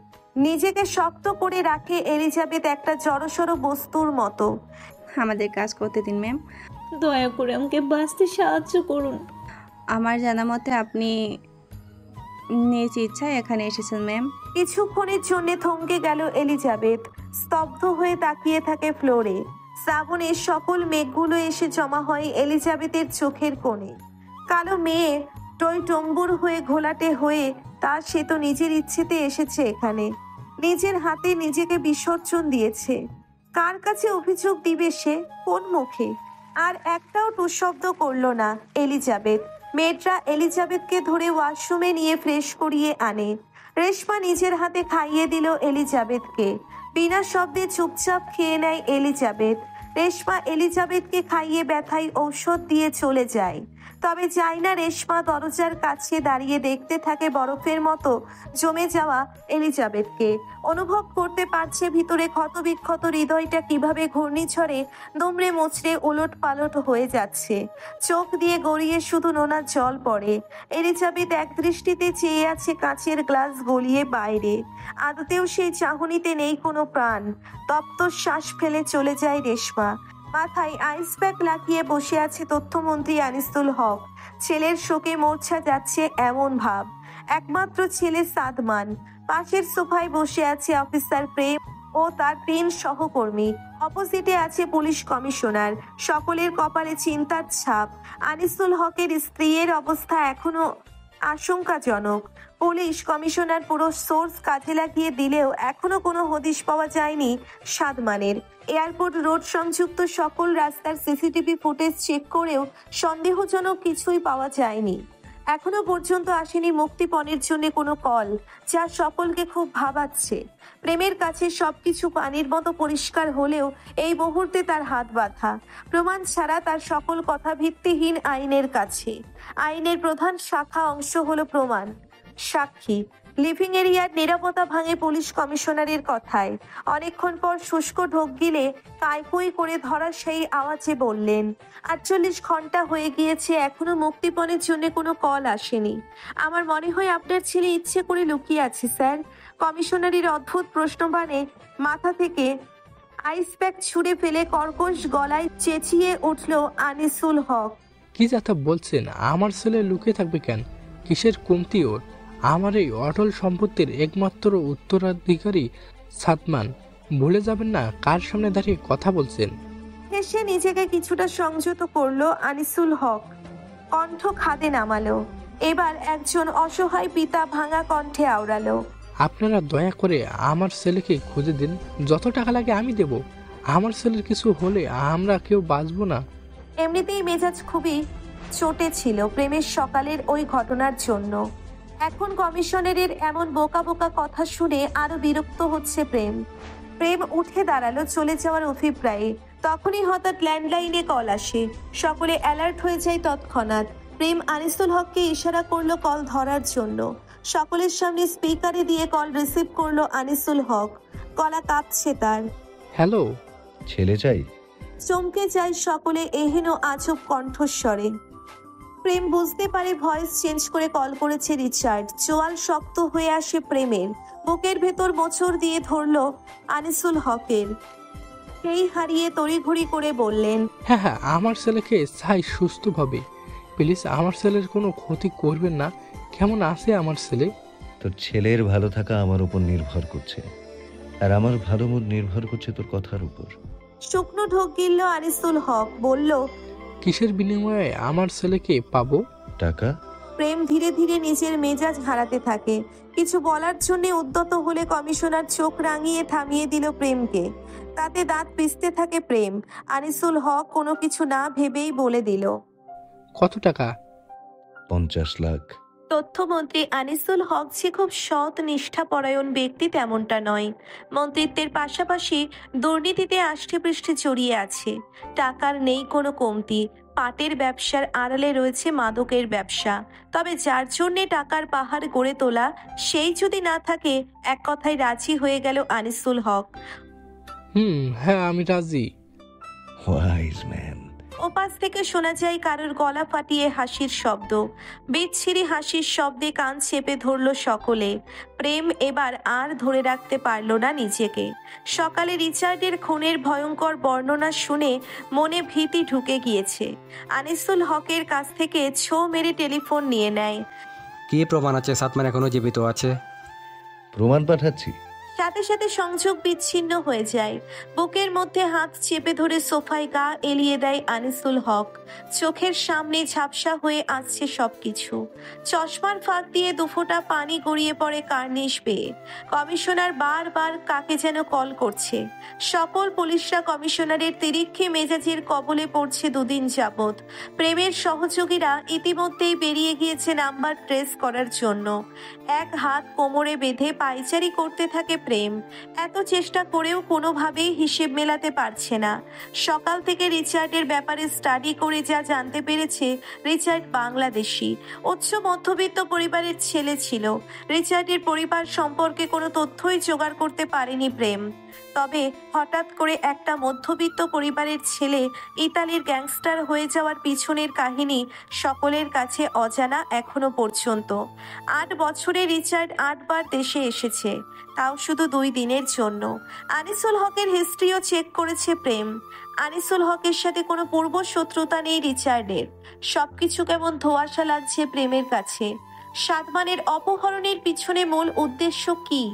নিজেকে শক্ত করে রাখে এলিজাবেথ একটা জড়সড় বস্তুর মতো। আমাদের কাজ করতে দিন ম্যাম। দয়া করে আমাকে বাঁচতে সাহায্য করুন। আমার জানা মতে আপনি নিজ ইচ্ছায় এখানে এসেছেন ম্যাম। কিছুক্ষণের জন্য থমকে গেল এলিজাবেথ, স্তব্ধ হয়ে তাকিয়ে থাকে ফ্লোরে। শ্রাবণের সকল মেঘগুলো এসে জমা হয় এলিজাবেথের চোখের কোণে। কালো মেয়ে টইটম্বুর হয়ে ঘোলাটে হয়ে, তার সে তো নিজের ইচ্ছেতে এসেছে এখানে, নিজের হাতে নিজেকে বিসর্জন দিয়েছে। কার কাছে অভিযোগ দিবে সে, কোন মুখে? আর একটাও টুশব্দ করলো না এলিজাবেথ। মেয়েটা এলিজাবেথকে ধরে ওয়াশরুমে নিয়ে ফ্রেশ করিয়ে আনে। রেশমা নিজের হাতে খাইয়ে দিল এলিজাবেথকে। বিনা শব্দে চুপচাপ খেয়ে নেয় এলিজাবেথ। রেশমা এলিজাবেথকে খাইয়ে ব্যথায় ঔষধ দিয়ে চলে যায়। তবে যায় না রেশমা দরজার কাছে দাঁড়িয়ে দেখতে থাকে বরফের মতো জমে যাওয়া এলিজাবেথকে। অনুভব করতে পারছে ভিতরে ক্ষতবিক্ষত হৃদয়টা কিভাবে ঘূর্ণিঝড়ে দুমড়ে মুচড়ে ওলট পালট হয়ে যাচ্ছে। চোখ দিয়ে গড়িয়ে শুধু নোনা জল পড়ে। এলিজাবেথ এক দৃষ্টিতে চেয়ে আছে কাঁচের গ্লাস গলিয়ে বাইরে। আদতেও সেই চাহনিতে নেই কোনো প্রাণ। তপ্ত শ্বাস ফেলে চলে যায় রেশমা। মাথায় আইস প্যাক লাগিয়ে বসে আছে তথ্যমন্ত্রী আনিসুল হক। ছেলের শোকে মূর্ছা যাচ্ছে এমন ভাব। একমাত্র ছেলে সাদমান। পাশের সোফায় বসে আছে অফিসার প্রেম ও তার 3 সহকর্মী। অপোজিটে আছে পুলিশ কমিশনার। সকলের কপালে চিন্তার ছাপ। আনিসুল হকের স্ত্রীর অবস্থা এখনো আশঙ্কাজনক। পুলিশ কমিশনার পুরো সোর্স কাজে লাগিয়ে দিলেও এখনো কোনো হদিশ পাওয়া যায়নি সাদমানের। এয়ারপোর্ট রোড সংযুক্ত সকল রাস্তার সিসিটিভি ফুটেজ চেক করেও সন্দেহজনক কিছুই পাওয়া যায়নি। এখনো পর্যন্ত আসেনি মুক্তিপণের জন্য কোনো কল, যা সকলকে খুব ভাবাচ্ছে। প্রেমের কাছে সবকিছু পানির মতো পরিষ্কার হলেও এই মুহূর্তে তার হাত বাঁধা। প্রমাণ ছাড়া তার সকল কথা ভিত্তিহীন আইনের কাছে। আইনের প্রধান শাখা অংশ হলো প্রমাণ। সাক্ষী। লিভিং এরিয়ার নিরাপত্তা ভাঙে পুলিশ কমিশনারের কথায়। অনেকক্ষণ পর শুষ্ক ঢোক গিলে কাইকুই করে ধরা সেই আওয়াজে বললেন, 48 ঘন্টা হয়ে গিয়েছে, এখনো মুক্তিপণের জন্য কোনো কল আসেনি। আমার মনে হয় আপনার ছেলে ইচ্ছে করে লুকিয়ে আছে স্যার। কমিশনারের অদ্ভুত প্রশ্নবাণে মাথা থেকে আইস প্যাক ছুঁড়ে ফেলে কর্কশ গলায় চেঁচিয়ে উঠল আনিসুল হক। কি যাতা বলছেন? আমার ছেলে লুকিয়ে থাকবে কেন? কিসের কমতি ওর? আমার এই অটল সম্পত্তির একমাত্র উত্তরাধিকারী সাদমান। ভুলে যাবেন না কার সামনে দাঁড়িয়ে কথা বলছেন। হেসে নিজেকে কিছুটা সংযত করলো আনিসুল হক। কণ্ঠ খাদে নামালো। এবার একজন অসহায় পিতা ভাঙা কণ্ঠে আওড়ালো, আপনারা দয়া করে আমার ছেলেকে খুঁজে দিন। যত টাকা লাগে আমি দেব। আমার ছেলের কিছু হলে আমরা কেউ বাঁচবো না। এমনিতেই মেজাজ খুবই চটে ছিল প্রেমের সকালের ওই ঘটনার জন্য। এখন কমিশনারের এমন বোকা বোকা কথা শুনে আরো বিরক্ত হচ্ছে প্রেম। প্রেম উঠে দাঁড়ালো চলে যাওয়ার অভিপ্রায়ে। তখনই হঠাৎ ল্যান্ডলাইনে কল আসে। সকলে অ্যালার্ট হয়ে যায় তৎক্ষণাৎ। প্রেম আনিসুল হককে ইশারা করলো কল ধরার জন্য। সকলের সামনে স্পিকারে দিয়ে কল রিসিভ করলো আনিসুল হক। গলা কাঁপছে তার। হ্যালো, ছেলে চাই? চমকে যায় সকলে এহেন আজব কণ্ঠস্বরে। প্রেম বুঝতে পারে ভয়েস চেঞ্জ করে কল করেছে রিচার্ড। চোয়াল শক্ত হয়ে আসে প্রেমের, বুকের ভেতর মোচড় দিয়ে ধরল আনিসুল হকের। সেই হারিয়ে তড়িঘড়ি করে বললেন, হ্যাঁ হ্যাঁ, আমার ছেলেকে চাই সুস্থভাবে। প্লিজ আমার ছেলের কোনো ক্ষতি করবেন না। কেমন আছে আমার ছেলে? তোর ছেলের ভালো থাকা আমার উপর নির্ভর করছে, আর আমার ভালো মুড নির্ভর করছে তোর কথার উপর। শুকনো ঢোক গিলল আনিসুল হক, বলল, কিসের বিনিময়ে আমার ছেলেকে পাবো? টাকা। প্রেম ধীরে ধীরে নিজের মেজাজ হারাতে থাকে। কিছু বলার জন্য উদ্যত হলে কমিশনার চোখ রাঙিয়ে থামিয়ে দিল প্রেমকে। তাতে দাঁত পিষতে থাকে প্রেম। আনিসুল হক কোনো কিছু না ভেবেই বলে দিল, কত টাকা? 50 লাখ। তথ্যমন্ত্রী আনিসুল হক যে খুব সৎ নিষ্ঠাপরায়ণ ব্যক্তি তেমনটা নয়। মন্ত্রিত্বের পাশাপাশি দুর্নীতিতে আষ্টেপৃষ্ঠে জড়িয়ে আছে। টাকার নেই কোনো কমতি। পাটের ব্যবসার আড়ালে রয়েছে মাদকের ব্যবসা। তবে যার জন্যে টাকার পাহাড় গড়ে তোলা, সেই যদি না থাকে, এক কথায় রাজি হয়ে গেল আনিসুল হক। হ্যাঁ আমি রাজি। Wise man. ওপাশ থেকে শোনা যায় কারোর গলা ফাটিয়ে হাসির শব্দ। বিচ্ছিরি হাসির শব্দে কান চেপে ধরল সকলে। প্রেম এবার আর ধরে রাখতে পারল না নিজেকে। সকালে রিচার্ডের খুনের ভয়ঙ্কর বর্ণনা শুনে মনে ভীতি ঢুকে গিয়েছে। আনিসুল হকের কাছ থেকে ছো মেরে টেলিফোন নিয়ে নেয়। কি প্রমাণ আছে সাতমান এখনো জীবিত আছে? প্রমাণ পাঠাচ্ছি। সাথে সাথে সংযোগ বিচ্ছিন্ন হয়ে যায়। বুকের মধ্যে হাত চেপে ধরে সোফায় গা এলিয়ে দেয় আনিসুল হক। চোখের সামনে ঝাপসা হয়ে আসছে সবকিছু। চশমার ফাঁক দিয়ে দুফোঁটা পানি গড়িয়ে পড়ে কার্নিশ বেয়ে। কমিশনার বারবার কাকে যেন কল করছে। সকল পুলিশরা কমিশনারের তিরিক্ষে মেজাজের কবলে পড়ছে দুদিন যাবৎ। প্রেমের সহযোগীরা ইতিমধ্যেই বেরিয়ে গিয়েছে নাম্বার ট্রেস করার জন্য। এক হাত কোমরে বেঁধে পায়চারি করতে থাকে প্রেম। এত চেষ্টা করেও কোনোভাবেই হিসেব মেলাতে পারছে না। সকাল থেকে রিচার্ডের ব্যাপারে স্টাডি করে যা জানতে পেরেছে, রিচার্ড বাংলাদেশি, উচ্চ মধ্যবিত্ত পরিবারের ছেলে ছিল। রিচার্ডের পরিবার সম্পর্কে কোনো তথ্যই জোগাড় করতে পারেনি প্রেম। তবে হঠাৎ করে একটা মধ্যবিত্ত পরিবারের ছেলে ইতালির গ্যাংস্টার হয়ে যাওয়ার পিছনের কাহিনী সকলের কাছে অজানা এখনো পর্যন্ত। 8 বছরে রিচার্ড 8 বার দেশে এসেছে, তাও শুধু 2 দিনের জন্য। আনিসুল হকের হিস্ট্রিও চেক করেছে প্রেম। আনিসুল হকের সাথে কোনো পূর্ব শত্রুতা নেই রিচার্ডের। সবকিছু কেমন ধোঁয়াশা লাগছে প্রেমের কাছে। সাতমানের অপহরণের পিছনে মূল উদ্দেশ্য কি?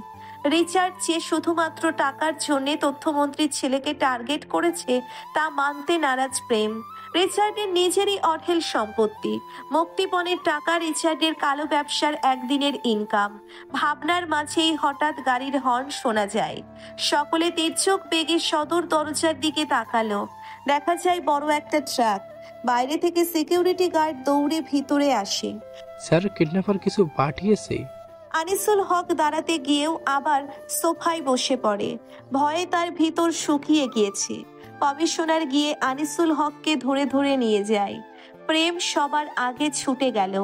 রিচার্ড যে শুধুমাত্র টাকার জন্য তথ্যমন্ত্রীর ছেলেকে টার্গেট করেছে, তা মানতে নারাজ প্রেম। রিচার্ডের নিজেরই অঢেল সম্পত্তি। মুক্তিপণের টাকা রিচার্ডের কালো ব্যবসার একদিনের ইনকাম। ভাবনার মাঝেই হঠাৎ গাড়ির হর্ন শোনা যায়। সকলে তির্যক বেগে সদর দরজার দিকে তাকালো। দেখা যায় বড় একটা ট্রাক। বাইরে থেকে সিকিউরিটি গার্ড দৌড়ে ভিতরে আসে। স্যার, কিডন্যাপার কিছু পাঠিয়েছে। আনিসুল হক দাঁড়াতে গিয়েও আবার সোফায় বসে পড়ে। ভয়ে তার ভিতর শুকিয়ে গিয়েছে। কমিশনার গিয়ে আনিসুল হককে ধরে ধরে নিয়ে যায়। প্রেম সবার আগে ছুটে গেল।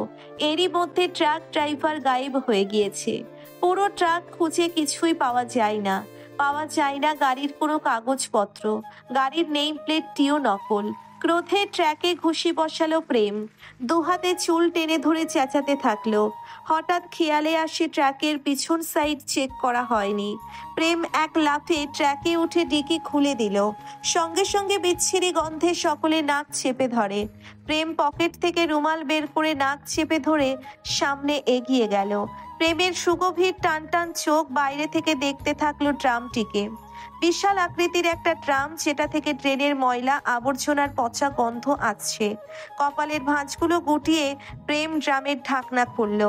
এরই মধ্যে ট্রাক ড্রাইভার গায়েব হয়ে গিয়েছে। পুরো ট্রাক খুঁজে কিছুই পাওয়া যায় না। পাওয়া যায় না গাড়ির কোনো কাগজপত্র। গাড়ির নেম প্লেটটিও নকল। ক্রোধে ট্র্যাকে ঘুষি বসালো প্রেম। দুহাতে চুল টেনে ধরে চেঁচাতে থাকলো। হঠাৎ খেয়ালে আসে ট্র্যাকের পিছন সাইড চেক করা হয়নি। প্রেম এক লাফে ট্র্যাকে উঠে ডিকি খুলে দিল। সঙ্গে সঙ্গে বিচ্ছিরি গন্ধে সকলে নাক চেপে ধরে। প্রেম পকেট থেকে রুমাল বের করে নাক চেপে ধরে সামনে এগিয়ে গেল। প্রেমের সুগভীর টান টান চোখ বাইরে থেকে দেখতে থাকলো ড্রামটিকে। বিশাল আকৃতির একটা ড্রাম, যেটা থেকে ট্রেনের ময়লা আবর্জনার পচা গন্ধ আসছে। কপালের ভাঁজগুলো গুটিয়ে প্রেম ড্রামের ঢাকনা খুলল।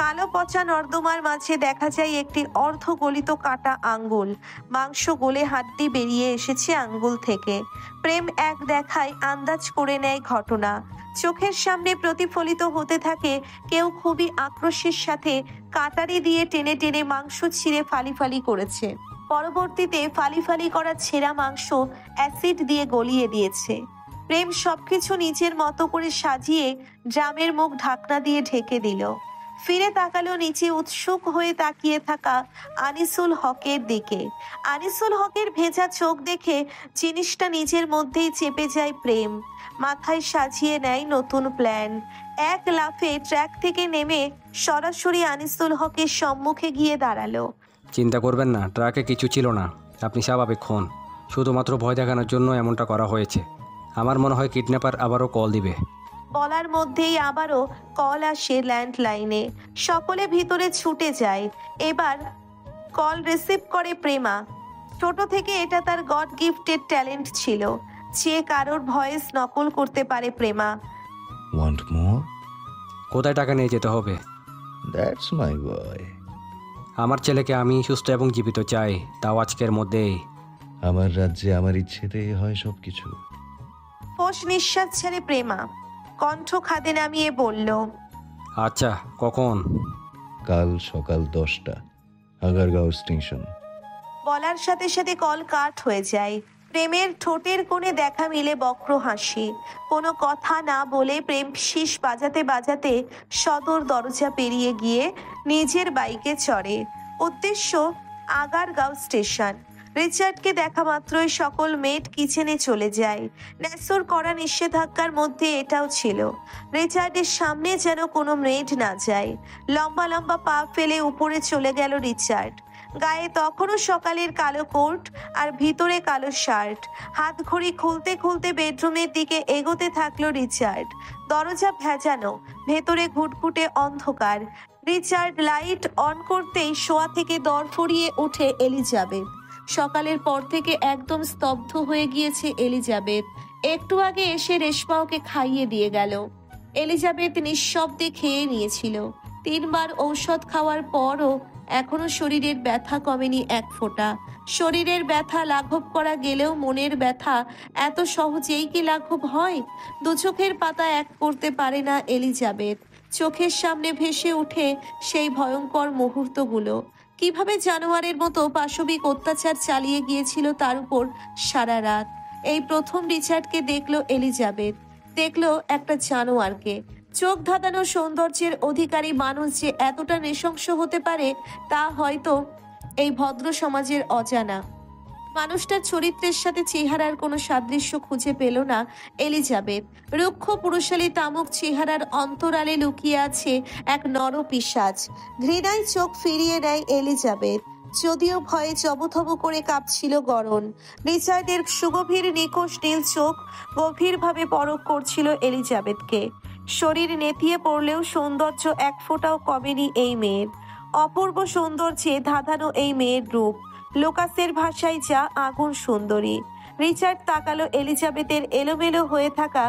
কালো পচা নর্দমার মাঝে দেখা যায় একটি অর্ধগলিত কাটা আঙ্গুল। মাংস গলে হাড্ডি বেরিয়ে এসেছে আঙ্গুল থেকে। প্রেম এক দেখায় আন্দাজ করে নেয় ঘটনা। চোখের সামনে প্রতিফলিত হতে থাকে কেউ খুবই আক্রোশের সাথে কাটারি দিয়ে টেনে টেনে মাংস ছিঁড়ে ফালি ফালি করেছে। পরবর্তীতে ফালি ফালি করা ছেঁড়া মাংস অ্যাসিড দিয়ে গলিয়ে দিয়েছে। প্রেম সবকিছু নিজের মতো করে সাজিয়ে ড্রামের মুখ ঢাকনা দিয়ে ঢেকে দিল। ফিরে তাকালো নিচে উৎসুক হয়ে তাকিয়ে থাকা আনিসুল হকের দিকে। আনিসুল হকের ভেজা চোখ দেখে জিনিসটা নিজের মধ্যেই চেপে যায় প্রেম। মাথায় সাজিয়ে নেয় নতুন প্ল্যান। এক লাফে ট্র্যাক থেকে নেমে সরাসরি আনিসুল হকের সম্মুখে গিয়ে দাঁড়ালো। চিন্তা করবেন না, ট্রাকে কিছু ছিল না। আপনি স্বাভাবিক হন। শুধুমাত্র ভয় দেখানোর জন্য এমনটা করা হয়েছে। আমার মনে হয় কিডন্যাপার আবারও কল দিবে। বলার মধ্যেই আবারও কল আসে ল্যান্ডলাইনে। সকলে ভিতরে ছুটে যায়। এবার কল রিসিভ করে প্রেমা। ছোট থেকে এটা তার গড গিফটেড ট্যালেন্ট ছিল, যে কারোর ভয়েস নকল করতে পারে প্রেমা। ওয়ান্ট মোর? কোথায় টাকা নিয়ে যেতে হবে? দ্যাটস মাই বয়। আমার ছেলেকে আমি সুস্থ এবং জীবিত চাই, তাও আজকের মধ্যেই। আমার রাজ্যে আমার ইচ্ছেতেই হয় সবকিছু। ফোঁস নিঃশ্বাস ছেড়ে প্রেমা কণ্ঠ খাদে নামিয়ে বলল, আচ্ছা, কখন? কাল সকাল 10টা, আগারগাঁও স্টেশন। বলার সাথে সাথে কল কাট হয়ে যায়। প্রেমের ঠোঁটের কোণে দেখা মিলে বক্র হাসি। কোনো কথা না বলে প্রেম শীষ বাজাতে বাজাতে সদর দরজা পেরিয়ে গিয়ে নিজের বাইকে চড়ে। উদ্দেশ্য আগারগাঁও স্টেশন। রিচার্ডকে দেখা মাত্রই সকল মেড কিচেনে চলে যায়। ন্যাসর করা নিষেধাজ্ঞার মধ্যে এটাও ছিল, রিচার্ডের সামনে যেন কোনো মেড না যায়। লম্বা লম্বা পা ফেলে উপরে চলে গেল রিচার্ড। গায়ে তখনও সকালের কালো কোট আর ভিতরে কালো শার্ট। হাত ঘড়ি খুলতে খুলতে বেডরুমের দিকে এগোতে থাকলো রিচার্ড। দরজা ভেজানো, ভেতরে ঘুটঘুটে অন্ধকার। রিচার্ড লাইট অন করতেই শোয়া থেকে দরফড়িয়ে ওঠে এলিজাবেথ। সকালের পর থেকে একদম স্তব্ধ হয়ে গিয়েছে এলিজাবেথ। একটু আগে এসে রেশমা ওকে খাইয়ে দিয়ে গেল। এলিজাবেথ নিঃশব্দে খেয়ে নিয়েছিল। 3 বার ঔষধ খাওয়ার পরও এখনো শরীরের ব্যথা কমেনি এক ফোঁটা। শরীরের ব্যথা লাঘব করা গেলেও মনের ব্যথা এত সহজেই কি লাঘব হয়? দু চোখের পাতা এক করতে পারে না এলিজাবেথ। চোখের সামনে ভেসে উঠে সেই ভয়ঙ্কর মুহূর্তগুলো। কিভাবে জানোয়ারের মতো পাশবিক অত্যাচার চালিয়ে গিয়েছিল তার উপর সারা রাত। এই প্রথম রিচার্ডকে দেখলো এলিজাবেথ, দেখলো একটা জানোয়ারকে। চোখ ধাঁধানো সৌন্দর্যের অধিকারী মানুষ যে এতটা নৃশংস হতে পারে তা হয়তো এই ভদ্র সমাজের অজানা। মানুষটার চরিত্রের সাথে চেহারার কোনো সাদৃশ্য খুঁজে পেল না এলিজাবেথ। রুক্ষ পুরুষালী তামুক চেহারার অন্তরালে লুকিয়ে আছে এক নরপিশাচ। ঘৃণায় চোখ ফিরিয়ে নেয় এলিজাবেথ, যদিও ভয়ে জবথবু করে কাঁপছিল গরম। রিচার্ডের সুগভীর নিকোষ নীল চোখ গভীরভাবে পরখ করছিল এলিজাবেথকে। শরীর নেতিয়ে পড়লেও সৌন্দর্য এক ফোঁটাও কমেনি এই মেয়ের। অপূর্ব সৌন্দর্যে ধাঁধানো এই মেয়ের রূপ, লোকাসের ভাষায় যা আগুন সুন্দরী। রিচার্ড তাকালো এলিজাবেথের এলোমেলো হয়ে থাকা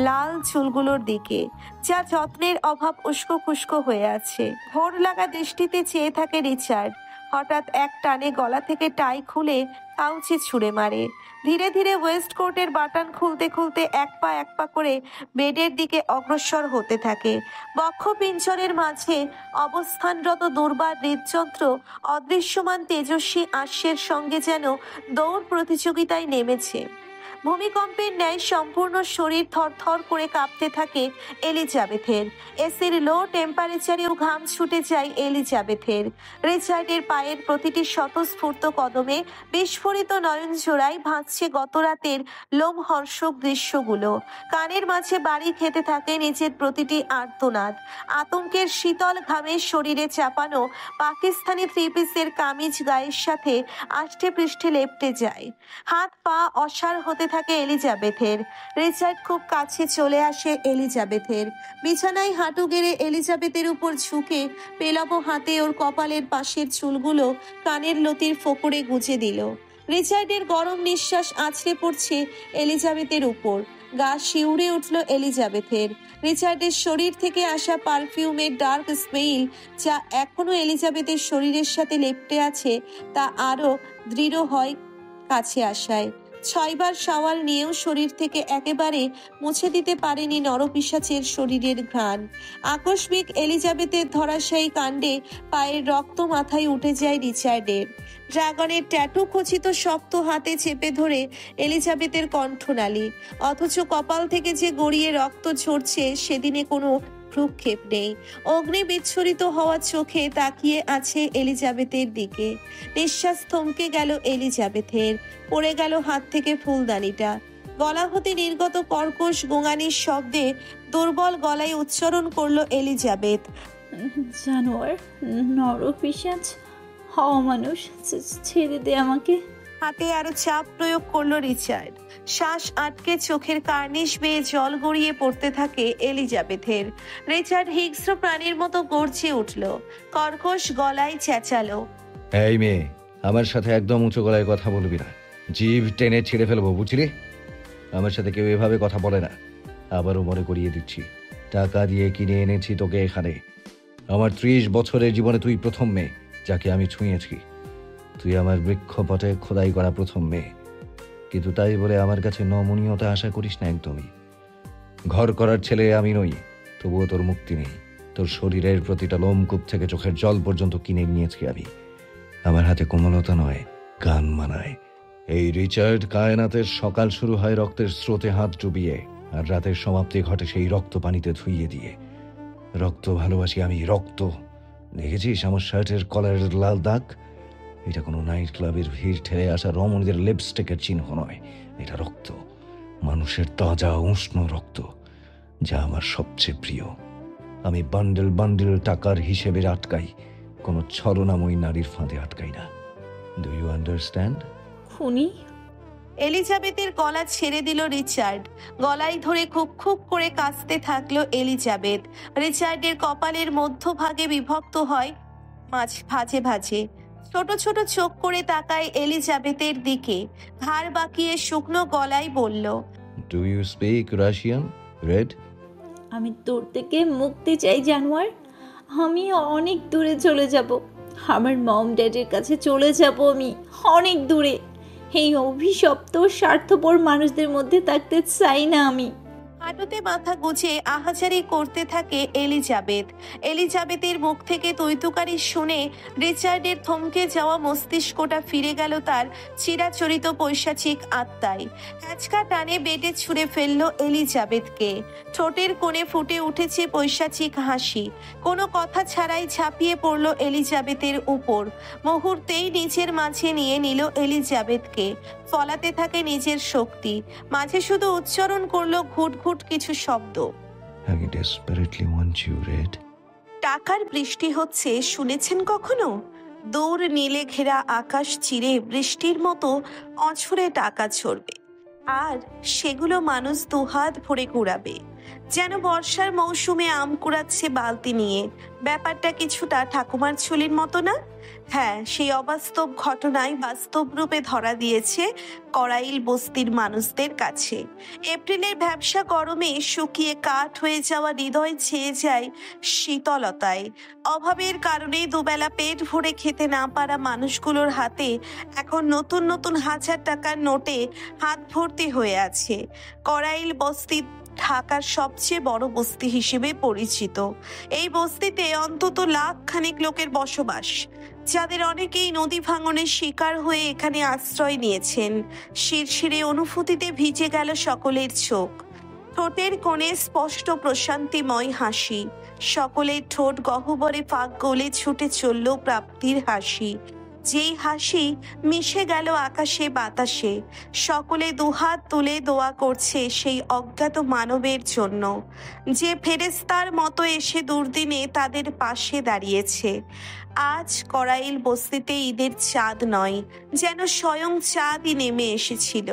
লাল চুলগুলোর দিকে, যা যত্নের অভাব উস্কো খুস্কো হয়ে আছে। ঘোর লাগা দৃষ্টিতে চেয়ে থাকে রিচার্ড। হঠাৎ এক টানে গলা থেকে টাই খুলে কাউচে ছুঁড়ে মারে। ধীরে ধীরে ওয়েস্ট কোটের বাটন খুলতে খুলতে এক পা করে বেডের দিকে অগ্রসর হতে থাকে। বক্ষ পিঞ্জরের মাঝে অবস্থানরত দুর্বার হৃদযন্ত্র অদৃশ্যমান তেজস্বী আশ্বের সঙ্গে যেন দৌড় প্রতিযোগিতায় নেমেছে। ভূমিকম্পের ন্যায় সম্পূর্ণ শরীর থরথর করে কাঁপতে থাকে এলিজাবেথের। এসির লো টেম্পারেচারেও ঘাম ছুটে যায় এলিজাবেথের। রিচার্ডের পায়ের প্রতিটি স্বতঃস্ফূর্ত কদমে বিস্ফোরিত নয়ন জোড়ায় ভাসছে গত রাতের লোমহর্ষক দৃশ্যগুলো। কানের মাঝে বাড়ি খেতে থাকে নিজের প্রতিটি আর্তনাদ। আতঙ্কের শীতল ঘামে শরীরে চাপানো পাকিস্তানি 3 পিসের কামিজ গায়ের সাথে আষ্টে পৃষ্ঠে লেপটে যায়। হাত পা অসাড় হতে থাকে এলিজাবেথের। রিচার্ড খুব কাছে চলে আসে এলিজাবেথের। বিছানায় হাঁটু গেড়ে এলিজাবেথের উপর ঝুঁকে পেলব হাতে ওর কপালের পাশের চুলগুলো কানের লতির ফোকরে গুজে দিল। রিচার্ডের গরম নিঃশ্বাস আছড়ে পড়ছে এলিজাবেথের উপর। গা শিউরে উঠল এলিজাবেথের। রিচার্ডের শরীর থেকে আসা পারফিউমের ডার্ক স্মেল যা এখনো এলিজাবেথের শরীরের সাথে লেপ্টে আছে তা আরো দৃঢ় হয় কাছে আসায়। 6 বার শাওয়ার নিয়েও শরীর থেকে একেবারে মুছে দিতে পারেনি নরপিশাচের শরীরের ঘ্রাণ। আকস্মিক এলিজাবেথের ধরাশায়ী কাণ্ডে পায়ের রক্ত মাথায় উঠে যায় রিচার্ডের। ড্রাগনের ট্যাটু খচিত শক্ত হাতে চেপে ধরে এলিজাবেথের কণ্ঠনালী, অথচ কপাল থেকে যে গড়িয়ে রক্ত ঝরছে সেদিনে কোনো ভ্রুক্ষেপ নেই। অগ্নি বিচ্ছুরিত হওয়া চোখে তাকিয়ে আছে এলিজাবেথের দিকে। নিঃশ্বাস থমকে গেল এলিজাবেথের। পড়ে গেল হাত থেকে ফুলদানিটা। গলা হতে নির্গত কর্কশ গোঙানির শব্দে দুর্বল গলায় উচ্চারণ করলো এলিজাবেথ। জানোয়ার, নরপিশাচ, অমানুষ, ছেড়ে দে আমাকে। হাতে আরো চাপ প্রয়োগ করলো রিচার্ড। শ্বাস আটকে চোখের কার্নিশ বেয়ে জল গড়িয়ে পড়তে থাকে এলিজাবেথের। রিচার্ড হিংস্র প্রাণীর মতো গর্জে উঠল, কর্কশ গলায় চেঁচালো, এই মেয়ে, আমার সাথে একদম উঁচু গলায় কথা বলবি না, জিভ টেনে ছিঁড়ে ফেলবো, বুঝলি? আমার সাথে কেউ এভাবে কথা বলে না। আবারও মনে করিয়ে দিচ্ছি, টাকা দিয়ে কিনে এনেছি তোকে এখানে। আমার 30 বছরের জীবনে তুই প্রথম মেয়ে যাকে আমি ছুঁয়েছি। তুই আমার বৃক্ষপটে খোদাই করা প্রথম মেয়ে, কিন্তু তাই বলে আমার কাছে নমনীয়তা আশা করিস না একদমই। ঘর করার ছেলে আমি নই, তবুও তোর মুক্তি নেই। তোর শরীরের প্রতিটা লোমকূপ থেকে চোখের জল পর্যন্ত কিনে নিয়েছি আমি। আমার হাতে কোমলতা নয়, গান মানায়। এই রিচার্ড কায়নাতের সকাল শুরু হয় রক্তের স্রোতে হাত ডুবিয়ে, আর রাতের সমাপ্তি ঘটে সেই রক্ত পানিতে ধুইয়ে দিয়ে। রক্ত ভালোবাসি আমি, রক্ত। দেখেছিস আমার শার্টের কলারের লাল দাগ? এটা কোনো নাইট ক্লাবের ভিড় ঠেলে আসা রমণীদের লিপস্টিকের চিহ্ন নয়, এটা রক্ত, মানুষের তাজা উষ্ণ রক্ত, যা আমার সবচেয়ে প্রিয়। আমি বান্ডেল বান্ডেল টাকার হিসেবে আটকাই, কোনো ছলনাময়ী নারীর ফাঁদে আটকাই না। Do you understand? খুনি? এলিজাবেথের গলা ছেড়ে দিল রিচার্ড। গলায় ধরে খুব খুব করে কাঁচতে থাকলো এলিজাবেথ। রিচার্ডের কপালের মধ্যভাগে বিভক্ত হয় ভাঁজে ভাঁজে। ছোট ছোট চোখ করে তাকায় এলিজাবেথের দিকে। ঘাড় বাঁকিয়ে শুকনো গলায় বলল, do you speak Russian, red? আমি তোর থেকে মুক্তি চাই জানোয়ার। আমি অনেক দূরে চলে যাব, আমার মম ড্যাডের কাছে চলে যাব আমি, অনেক দূরে। এই অভিশপ্ত স্বার্থপর মানুষদের মধ্যে থাকতে চাই না আমি। হাঁটুতে মাথা গুজে আহাজারি করতে থাকে এলিজাবেথ। এলিজাবেথের মুখ থেকে তৈতুকারি শুনে রিচার্ডের থমকে যাওয়া মস্তিষ্কটা ফিরে গেল তার চিরাচরিত পৈশাচিক আত্মায়। হ্যাচকা টানে বেডে ছুঁড়ে ফেললো এলিজাবেথকে। ঠোঁটের কোণে ফুটে উঠেছে পৈশাচিক হাসি। কোনো কথা ছাড়াই ঝাঁপিয়ে পড়ল এলিজাবেথের উপর। মুহূর্তেই নিজের মাঝে নিয়ে নিল এলিজাবেথকে। ফলাতে থাকে নিজের শক্তি। মাঝে শুধু উচ্চারণ করলো ঘুট ঘুট কিছু শব্দ। I desperately want you, Red. টাকার বৃষ্টি হচ্ছে, শুনেছেন কখনো? দৌড় নীলে ঘেরা আকাশ চিরে বৃষ্টির মতো অঝরে টাকা ঝরবে, আর সেগুলো মানুষ দুহাত ভরে কুড়াবে, যেন বর্ষার মৌসুমে আম কুড়াচ্ছে বালতি নিয়ে। ব্যাপারটা কিছুটা ঠাকুমার ঝুলির মতো না? হ্যাঁ, সেই অবাস্তব ঘটনায় বাস্তব রূপে ধরা দিয়েছে করাইল বস্তির মানুষদের কাছে। এপ্রিলের ভ্যাপসা গরমে শুকিয়ে কাঠ হয়ে যাওয়া হৃদয় ছেয়ে যায় শীতলতায়। অভাবের কারণে দুবেলা পেট ভরে খেতে না পারা মানুষগুলোর হাতে এখন নতুন নতুন 1000 টাকার নোটে হাত ভর্তি হয়ে আছে। করাইল বস্তি ঢাকার সবচেয়ে বড় বস্তি হিসেবে পরিচিত। এই বস্তিতে অন্তত 1,00,000 লোকের বসবাস, যাদের অনেকেই নদী ভাঙনের শিকার হয়ে এখানে আশ্রয় নিয়েছেন। শিরশিরে অনুভূতিতে ভিজে গেল সকলের চোখ। ঠোঁটের কোণে স্পষ্ট প্রশান্তিময় হাসি। সকলের ঠোঁট গহ্বরে ফাঁক গলে ছুটে চলল প্রাপ্তির হাসি, যেই হাসি মিশে গেল আকাশে বাতাসে। সকলে দুহাত তুলে দোয়া করছে সেই অজ্ঞাত মানবের জন্য, যে ফেরেশতার মতো এসে দুর্দিনে তাদের পাশে দাঁড়িয়েছে। আজ করাইল বস্তিতে ঈদের চাঁদ নয়, যেন স্বয়ং চাঁদই নেমে এসেছিল।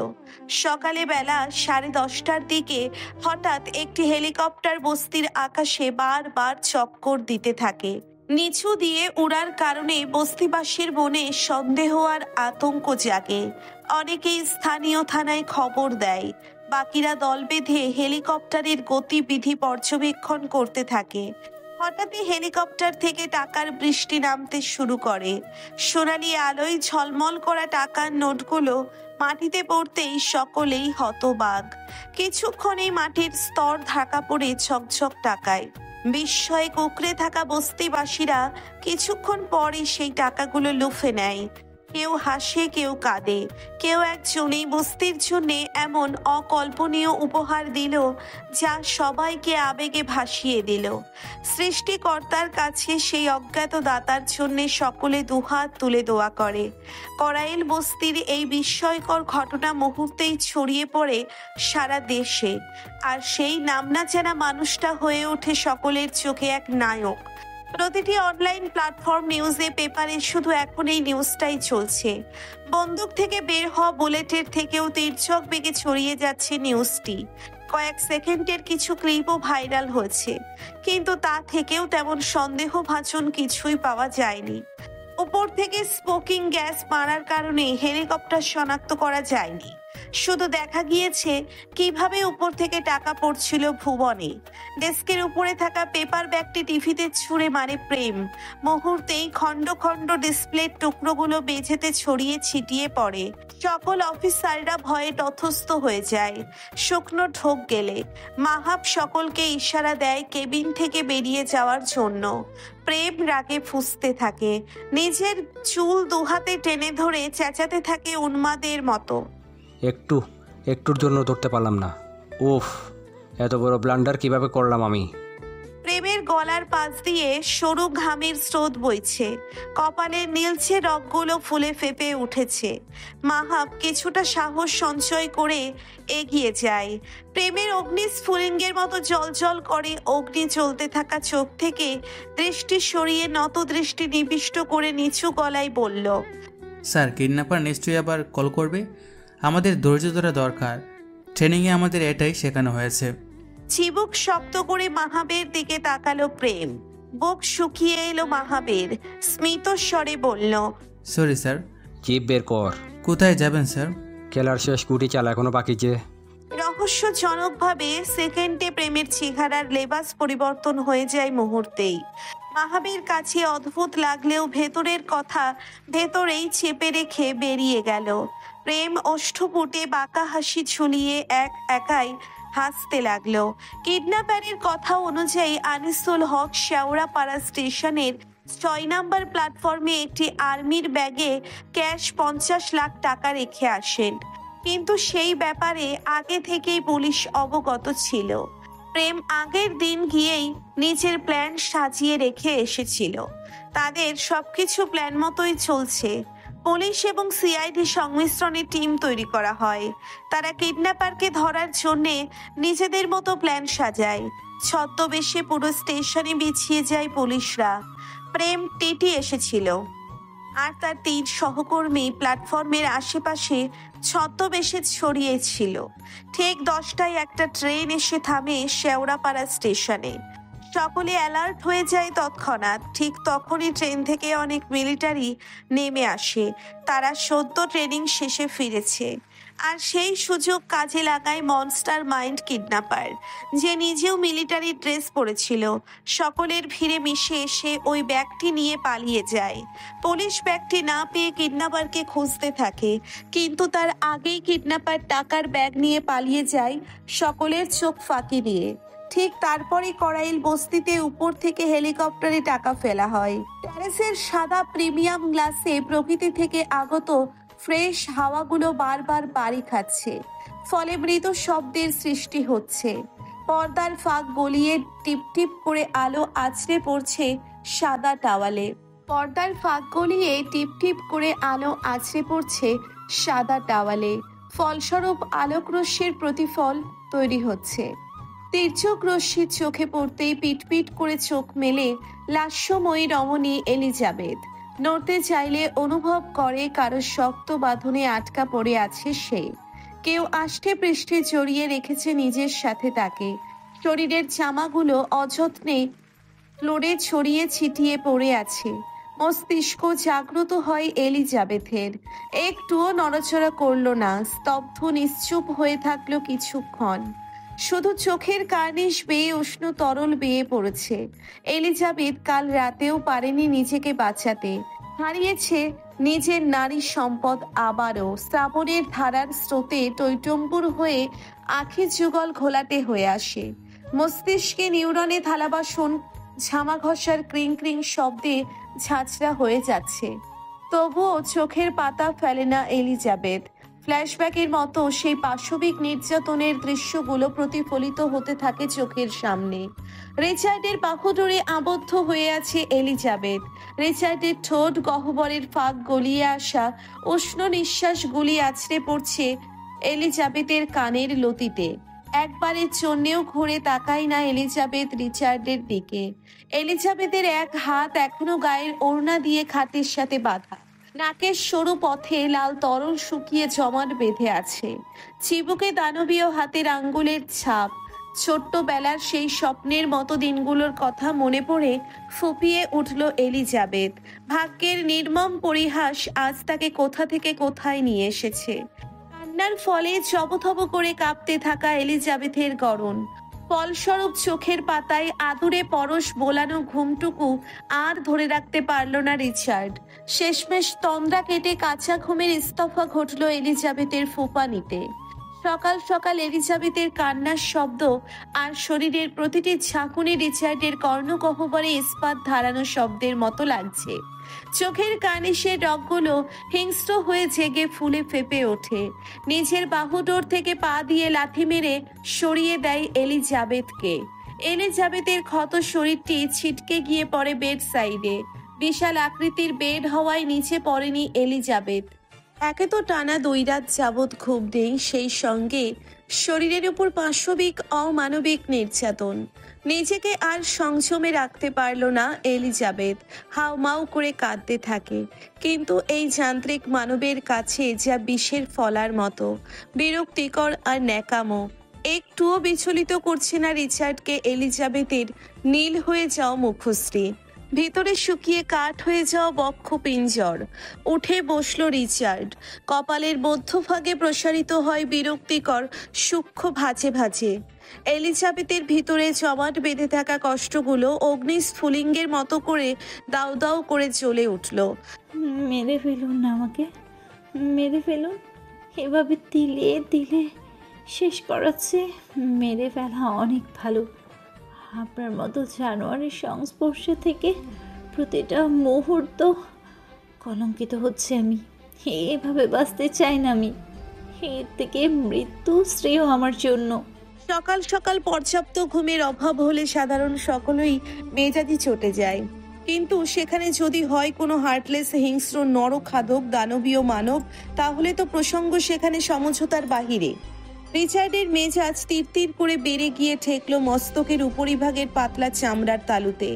সকালে বেলা 10:30টার দিকে হঠাৎ একটি হেলিকপ্টার বস্তির আকাশে বারবার চক্কর দিতে থাকে। নিচু দিয়ে উড়ার কারণে বস্তিবাসীর মনে সন্দেহ আর আতঙ্ক জাগে। অনেকেই স্থানীয় থানায় খবর দেয়, বাকিরা দল বেঁধে হেলিকপ্টারের গতিবিধি পর্যবেক্ষণ করতে থাকে। হঠাৎই হেলিকপ্টার থেকে টাকার বৃষ্টি নামতে শুরু করে। সোনালি আলোয় ঝলমল করা টাকার নোটগুলো মাটিতে পড়তেই সকলেই হতবাক। কিছুক্ষণেই মাটির স্তর ঢাকা পড়ে ঝকঝক টাকায়। বিস্ময়ে কুঁকড়ে থাকা বস্তিবাসীরা কিছুক্ষণ পরে সেই টাকাগুলো লুফে নেয়। কেউ হাসে, কেউ কাঁদে, কেউ একজন এই বস্তির জন্য এমন অকল্পনীয় উপহার দিল যা সবাইকে আবেগে ভাসিয়ে দিল। সৃষ্টিকর্তার কাছে সেই অজ্ঞাত দাতার জন্য সকলে দুহাত তুলে দোয়া করে। করাইল বস্তির এই বিস্ময়কর ঘটনা মুহূর্তেই ছড়িয়ে পড়ে সারা দেশে, আর সেই নামনা জানা মানুষটা হয়ে ওঠে সকলের চোখে এক নায়ক। প্রতিটি অনলাইন প্ল্যাটফর্ম, নিউজে, পেপারে শুধু এখন এই নিউজটাই চলছে। বন্দুক থেকে বের হওয়া বুলেটের থেকেও তীর্যক বেগে ছড়িয়ে যাচ্ছে নিউজটি। কয়েক সেকেন্ডের কিছু ক্লিপও ভাইরাল হয়েছে, কিন্তু তা থেকেও তেমন সন্দেহভাজন কিছুই পাওয়া যায়নি। উপর থেকে স্মোকিং গ্যাস মারার কারণে হেলিকপ্টার শনাক্ত করা যায়নি। শুধু দেখা গিয়েছে কিভাবে উপর থেকে টাকা পড়ছিল ভুবনে। ডেস্কের উপরে থাকা পেপার ব্যাগটি টিভিতে ছুঁড়ে মারে প্রেম। মুহূর্তেই খণ্ড খণ্ড ডিসপ্লের টুকরোগুলো মেঝেতে ছড়িয়ে ছিটিয়ে পড়ে। সকল অফিসাররা ভয়ে তথস্থ হয়ে যায়। শুকনো ঢোক গেলে মাহাব সকলকে ইশারা দেয় কেবিন থেকে বেরিয়ে যাওয়ার জন্য। প্রেম রাগে ফুঁসতে থাকে, নিজের চুল দুহাতে টেনে ধরে চেঁচাতে থাকে উন্মাদের মতো। একটুর জন্য ধরতে পারলাম না। উফ, এত বড় ব্লান্ডার কিভাবে করলাম আমি। প্রেমের গলার পাশ দিয়ে সরু ঘামের স্রোত বইছে, কপালের নীলচে রগগুলো ফুলে ফেপে উঠেছে। মাহাব কিছুটা সাহস সঞ্চয় করে এগিয়ে যায়। প্রেমের অগ্নিস্ফুলিঙ্গের মতো জলজল করে অগ্নি জ্বলতে থাকা চোখ থেকে দৃষ্টি সরিয়ে নত দৃষ্টি নিবিষ্ট করে নিচু গলায় বলল, স্যার, কিডন্যাপার নিশ্চয়ই আবার কল করবে। আমাদের ধৈর্য ধরা দরকার। ট্রেনিংয়ে আমাদের এটাই শেখানো হয়েছে। চিবুক শক্ত করে মাহাবের দিকে তাকালো প্রেম। বুক শুকিয়ে এলো মাহাবের। স্মিত স্বরে বলল, সরি স্যার। জিপ বের কর। কোথায় যাবেন স্যার? খেলার শেষ গুটি চালা, এখনো বাকি যে। রহস্যজনকভাবে সেকেন্ডে প্রেমের চেহারার লেবাস পরিবর্তন হয়ে যায় মুহূর্তেই। মাহাবের কাছে অদ্ভুত লাগলেও ভেতরের কথা ভেতরেই চেপে রেখে বেরিয়ে গেল। প্রেম ওষ্ঠপুটে বাঁকা হাসি ঝুলিয়ে একাই হাসতে লাগলো। কিডন্যাপারের কথা অনুযায়ী আনিসুল হক শেওড়াপাড়া স্টেশনের ৬ নম্বর প্ল্যাটফর্মে একটি আর্মির ব্যাগে ক্যাশ ৫০ লাখ টাকা রেখে আসেন, কিন্তু সেই ব্যাপারে আগে থেকেই পুলিশ অবগত ছিল। প্রেম আগের দিন গিয়েই নিজের প্ল্যান সাজিয়ে রেখে এসেছিল। তাদের সবকিছু প্ল্যান মতোই চলছে। পুলিশ এবং সিআইডি সংমিশ্রণে টিম তৈরি করা হয়। তারা কিডন্যাপারকে ধরার জন্যে নিজেদের মতো প্ল্যান সাজায়। ছদ্মবেশে পুরো স্টেশনে বিছিয়ে যায় পুলিশরা। প্রেম টিটি এসেছিল আর তার ৩ সহকর্মী প্ল্যাটফর্মের আশেপাশে ছদ্মবেশে ছড়িয়েছিল। ঠিক 10টায় একটা ট্রেন এসে থামে শেওড়াপাড়া স্টেশনে। সকলে অ্যালার্ট হয়ে যায় তৎক্ষণাৎ। ঠিক তখনই ট্রেন থেকে অনেক মিলিটারি নেমে আসে। তারা সদ্য ট্রেনিং শেষে ফিরেছে, আর সেই সুযোগ কাজে লাগায় মনস্টার মাইন্ড কিডন্যাপার, যে নিজেও মিলিটারি ড্রেস পরেছিল। সকলের ভিড়ে মিশে এসে ওই ব্যাগটি নিয়ে পালিয়ে যায়। পুলিশ ব্যাগটি না পেয়ে কিডন্যাপারকে খুঁজতে থাকে, কিন্তু তার আগেই কিডন্যাপার টাকার ব্যাগ নিয়ে পালিয়ে যায় সকলের চোখ ফাঁকি দিয়ে। ঠিক তারপরে করাইল বস্তিতে উপর থেকে হেলিকপ্টারে টাকা ফেলা হয়। প্যারিসের সাদা প্রিমিয়াম গ্লাসে প্রকৃতি থেকে আগত ফ্রেশ হাওয়াগুলো বারবার বাড়ি খাচ্ছে, ফলে মৃদু শব্দের সৃষ্টি হচ্ছে। পর্দার ফাঁক গলিয়ে টিপ টিপ করে আলো আছড়ে পড়ছে সাদা টাওয়ালে। পর্দার ফাঁক গলিয়ে টিপ টিপ করে আলো আছড়ে পড়ছে সাদা টাওয়ালে। ফলস্বরূপ আলোকরশ্মির প্রতিফল তৈরি হচ্ছে। তীর্যক রশ্মি চোখে পড়তেই পিটপিট করে চোখ মেলে লাস্যময়ী রমণী এলিজাবেথ। নড়তে চাইলে অনুভব করে কারো শক্ত বাঁধনে আটকা পড়ে আছে সে। কেউ আষ্টে পৃষ্ঠে জড়িয়ে রেখেছে নিজের সাথে তাকে। শরীরের জামাগুলো অযত্নে ফ্লোরে ছড়িয়ে ছিটিয়ে পড়ে আছে। মস্তিষ্ক জাগ্রত হয় এলিজাবেথের। একটুও নড়াচড়া করলো না, স্তব্ধ নিশ্চুপ হয়ে থাকলো কিছুক্ষণ। শুধু চোখের কার্নিশ বেয়ে উষ্ণ তরল বেয়ে পড়েছে। এলিজাবেথ কাল রাতেও পারেনি নিজেকে বাঁচাতে। হারিয়েছে নিজের নারী সম্পদ আবারও। শ্রাবণের ধারার স্রোতে টইটম্বুর হয়ে আখি যুগল ঘোলাটে হয়ে আসে। মস্তিষ্কে নিউরনে থালাবাসন ঝামা ঘষার ক্রিং ক্রিং শব্দে ঝাঁঝরা হয়ে যাচ্ছে। তবুও চোখের পাতা ফেলে না এলিজাবেথ। ফ্ল্যাশব্যাকের মতো সেই পাশবিক নির্যাতনের দৃশ্যগুলো প্রতিফলিত হতে থাকে চোখের সামনে। রিচার্ডের বাহুডোরে আবদ্ধ হয়ে আছে এলিজাবেথ। রিচার্ডের ঠোঁট গহ্বরের ফাঁক গলিয়ে আসা উষ্ণ নিঃশ্বাস গুলি আছড়ে পড়ছে এলিজাবেথের কানের লতিতে। একবারের জন্যেও ঘুরে তাকায় না এলিজাবেথ রিচার্ডের দিকে। এলিজাবেথের এক হাত এখনো গায়ের ওড়না দিয়ে খাটের সাথে বাঁধা, নাকের সরু পথে লাল তরল শুকিয়ে জমাট বেঁধে আছে। চিবুকে দানবীয় হাতের আঙ্গুলের ছাপ। ছোট্টবেলার সেই স্বপ্নের মতো দিনগুলোর কথা মনে পড়ে ফুপিয়ে উঠল এলিজাবেথ। ভাগ্যের নির্মম পরিহাস আজ তাকে কোথা থেকে কোথায় নিয়ে এসেছে। কান্নার ফলে জবথব করে কাঁপতে থাকা এলিজাবেথের গড়ন, ফলস্বরূপ চোখের পাতায় আদুরে পরশ বোলানো ঘুমটুকু আর ধরে রাখতে পারল না রিচার্ড। শেষমেশ তন্দ্রা কেটে কাঁচা ঘুমের ইস্তফা ঘটল এলিজাবেথের ফুঁপানিতে। সকাল সকাল এলিজাবেথের কান্নার শব্দ আর শরীরের প্রতিটি ঝাঁকুনি রিচার্ডের কর্ণগহ্বরে ইস্পাত ধারানো শব্দের মতো লাগছে। চোখের কানিসের রগগুলো হিংস্র হয়ে জেগে ফুলে ফেপে ওঠে। নিজের বাহুডোর থেকে পা দিয়ে লাথি মেরে সরিয়ে দেয় এলিজাবেথকে। এলিজাবেথের ক্ষত শরীরটি ছিটকে গিয়ে পড়ে বেড সাইডে। বিশাল আকৃতির বেড হওয়ায় নিচে পড়েনি এলিজাবেথ। একে তো টানা 2 রাত যাবৎ ঘুম নেই, সেই সঙ্গে শরীরের উপর পাশবিক অমানবিক নির্যাতন। নিজেকে আর সংযমে রাখতে পারল না এলিজাবেথ। হাউমাউ করে কাঁদতে থাকে। কিন্তু এই যান্ত্রিক মানবের কাছে যা বিষের ফলার মতো, বিরক্তিকর আর ন্যাকামো। একটুও বিচলিত করছে না রিচার্ডকে এলিজাবেথের নীল হয়ে যাওয়া মুখশ্রী, ভিতরে শুকিয়ে কাঠ হয়ে যাওয়া বক্ষ পিঞ্জর। উঠে বসল রিচার্ড। কপালের মধ্যভাগে প্রসারিত হয় বিরক্তিকর সূক্ষ্ম ভাঁজে ভাঁজে। এলিজাবেথের ভিতরে জমাট বেঁধে থাকা কষ্টগুলো অগ্নিস্ফুলিঙ্গের মতো করে দাউ দাউ করে জ্বলে উঠল। মেরে ফেলুন না আমাকে, মেরে ফেলুন। এভাবে তিলে তিলে শেষ করাচ্ছে। মেরে ফেলা অনেক ভালো। আপনার মতো জানোয়ারের সংস্পর্শে থেকে প্রতিটা মুহূর্ত কলঙ্কিত হচ্ছে আমি। এভাবে বাঁচতে চাই না আমি। এর থেকে মৃত্যু শ্রেয় আমার জন্য। সকাল সকাল পর্যাপ্ত ঘুমের অভাব হলে সাধারণ সকলেই মেজাজি চটে যায়। কিন্তু সেখানে যদি হয় কোনো হার্টলেস হিংস্র নরখাদক দানবীয় মানব, তাহলে তো প্রসঙ্গ সেখানে সমঝোতার বাহিরে। রিচার্ডের মেজাজ তীর করে বেড়ে গিয়ে ঠেকল মস্তকের উপরিভাগের পাতলা চামড়ার তালুতে।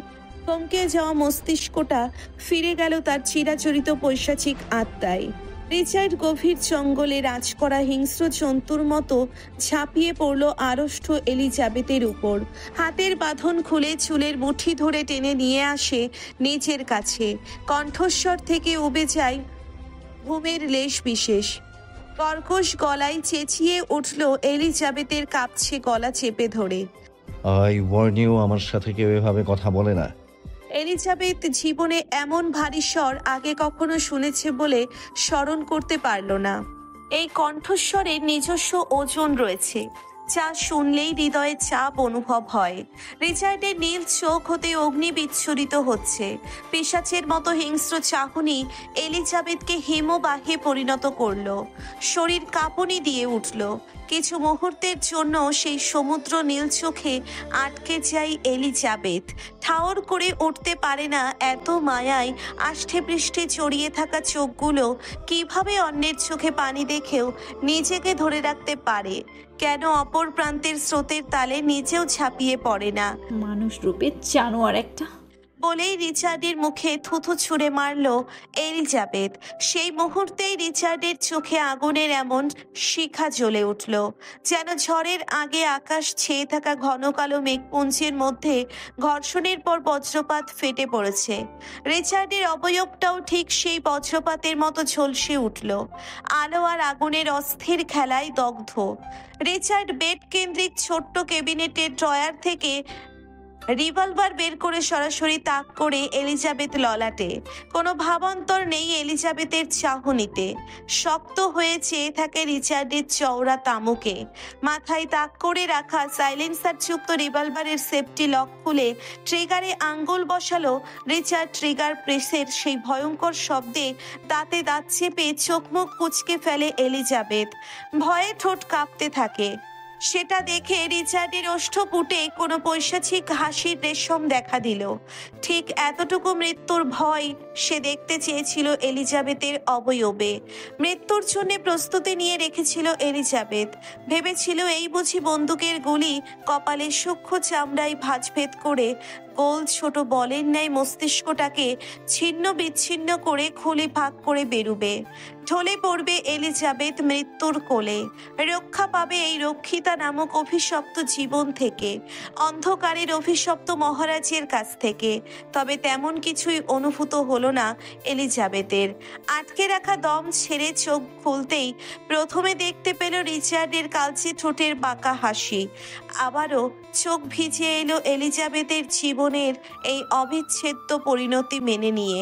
থমকে যাওয়া মস্তিষ্কটা ফিরে গেল তার চিরাচরিত পৈশাচিক আত্মায়। রিচার্ড গভীর জঙ্গলে রাজ করা হিংস্র জন্তুর মতো ঝাঁপিয়ে পড়ল আড়ষ্ট এলিজাবেথের উপর। হাতের বাঁধন খুলে চুলের মুঠি ধরে টেনে নিয়ে আসে নিজের কাছে। কণ্ঠস্বর থেকে উবে যায় ঘুমের লেশ বিশেষ। কর্কশ গলায় চেঁচিয়ে উঠল এলিজাবেথের কাঁপছে গলা চেপে ধরে। আই ওয়ার্ন ইউ, আমার সাথে কেউ এভাবে কথা বলে না। এলিজাবেথ জীবনে এমন ভারী স্বর আগে কখনো শুনেছে বলে স্মরণ করতে পারল না। এই কণ্ঠস্বরের নিজস্ব ওজন রয়েছে, যা শুনলেই হৃদয়ে চাপ অনুভব হয়। রিচার্ডের নীল চোখ হতে অগ্নি বিচ্ছুরিত হচ্ছে। পিশাচের মতো হিংস্র চাহনি এলিজাবেথকে হিমবাহে পরিণত করল। শরীর কাঁপুনি দিয়ে উঠল। কিছু মুহূর্তের জন্য সেই সমুদ্র নীল চোখে আটকে যায় এলিজাবেথ। ঠাওর করে উঠতে পারে না এত মায়ায় আষ্টে পৃষ্ঠে চড়িয়ে থাকা চোখগুলো কিভাবে অন্যের চোখে পানি দেখেও নিজেকে ধরে রাখতে পারে। কেন অপর প্রান্তের স্রোতের তালে নিজেও ঝাঁপিয়ে পড়ে না? মানুষ রূপে জানোয়ার একটা। বলেই রিচার্ডের মুখে থুথু ছুঁড়ে মারল এলিজাবেথ। সেই মুহূর্তেই রিচার্ডের চোখে আগুনের এমন শিখা জ্বলে উঠল, যেন ঝড়ের আগে আকাশ ছেয়ে থাকা ঘন কালো মেঘপুঞ্জের মধ্যে ঘর্ষণের পর বজ্রপাত ফেটে পড়েছে। রিচার্ডের অবয়বটাও ঠিক সেই বজ্রপাতের মতো ঝলসে উঠল, আলো আর আগুনের অস্থির খেলায় দগ্ধ। রিচার্ড বেড কেন্দ্রিক ছোট্ট ক্যাবিনেটের ড্রয়ার থেকে রিভলভার বের করে সরাসরি তাক করে এলিজাবেথ ললাটে। কোনো ভাবান্তর নেই এলিজাবেথের চাহনিতে। শক্ত হয়ে চেয়ে থাকে রিচার্ডের চওড়া তামুকে। মাথায় তাক করে রাখা সাইলেন্সার যুক্ত রিভলভারের সেফটি লক খুলে ট্রিগারে আঙ্গুল বসালো রিচার্ড। ট্রিগার প্রেসের সেই ভয়ঙ্কর শব্দে দাঁতে দাঁত চেপে চোখ মুখ কুঁচকে ফেলে এলিজাবেথ। ভয়ে ঠোঁট কাঁপতে থাকে। সেটা দেখে রিচার্ডের ওষ্ঠপুটে কোনো পৈশাচিক হাসির রেশম দেখা দিল। ঠিক এতটুকু মৃত্যুর ভয় সে দেখতে চেয়েছিল এলিজাবেথের অবয়বে। মৃত্যুর জন্য প্রস্তুতি নিয়ে রেখেছিল এলিজাবেথ। ভেবেছিল এই বুঝি বন্দুকের গুলি কপালে সূক্ষ্ম চামড়ায় ভাঁজভেদ করে গোল ছোট বলের ন্যায় মস্তিষ্কটাকে ছিন্ন বিচ্ছিন্ন করে খুলে ভাগ করে বেরুবে। ঢলে পড়বে এলিজাবেথ মৃত্যুর কোলে। রক্ষা পাবে এই রক্ষিতা নামক অভিশপ্ত জীবন থেকে, অন্ধকারের অভিশপ্ত মহারাজের কাছ থেকে। তবে তেমন কিছুই অনুভূত হলো না এলিজাবেথের। আটকে রাখা দম ছেড়ে চোখ খুলতেই প্রথমে দেখতে পেল রিচার্ডের কালচে ঠোঁটের বাঁকা হাসি। আবারও চোখ ভিজে এলো এলিজাবেথের জীবনের এই অবিচ্ছেদ্য পরিণতি মেনে নিয়ে।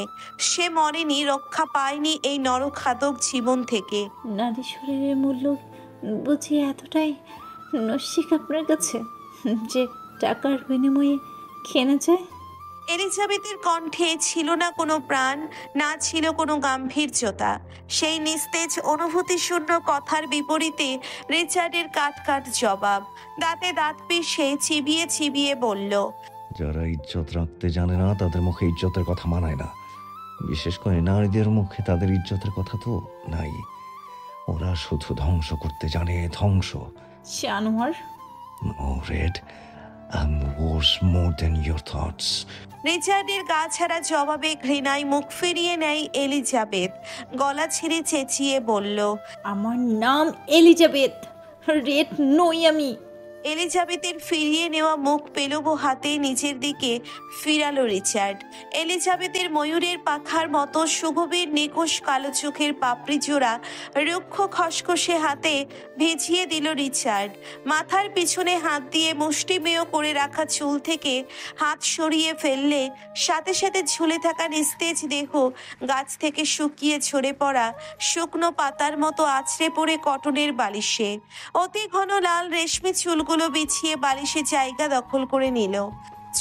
সে মরেনি, রক্ষা পায়নি এই নরখাদক জীবন থেকে। নারী শরীরের মূল্য বুঝি এতটাই নস্যিক আপনার কাছে যে টাকার বিনিময়ে কেনা যায়? এলিজাবেথের কণ্ঠে ছিল না কোনো প্রাণ, না ছিল কোনো গাম্ভীর্যতা। সেই নিস্তেজ অনুভূতিশূন্য কথার বিপরীতে রিচার্ডের কাট কাট জবাব। দাঁতে দাঁত পিষে চিবিয়ে চিবিয়ে বলল, যারা ইজ্জত রাখতে জানে না তাদের মুখে ইজ্জতের কথা মানায় না। বিশেষ করে নারীদের মুখে তাদের ইজ্জতের কথা তো নাই। ওরা শুধু ধ্বংস করতে জানে, ধ্বংস। জানোয়ার। No, Red, I'm worse more than your thoughts. রিচার্ডের গা ছাড়া জবাবে ঘৃণায় মুখ ফিরিয়ে নেয় এলিজাবেথ। গলা ছেড়ে চেঁচিয়ে বলল, আমার নাম এলিজাবেথ, রেড নই আমি। এলিজাবেথের ফিরিয়ে নেওয়া মুখ পেলবো হাতে নিজের দিকে ফিরালো রিচার্ড। এলিজাবেথের ময়ূরের পাখার মতো সুগভীর নিকোষ কালো চোখের পাপড়ি জোড়া রুক্ষ খসখসে হাতে ভিজিয়ে দিল রিচার্ড। মাথার পিছনে হাত দিয়ে মুষ্টিমেয় করে রাখা চুল থেকে হাত সরিয়ে ফেললে সাথে সাথে ঝুলে থাকা নিস্তেজ দেহ গাছ থেকে শুকিয়ে ঝরে পড়া শুকনো পাতার মতো আছড়ে পড়ে কটনের বালিশে। অতি ঘন লাল রেশমি চুলগুলো বিছিয়ে বালিশে জায়গা দখল করে নিল।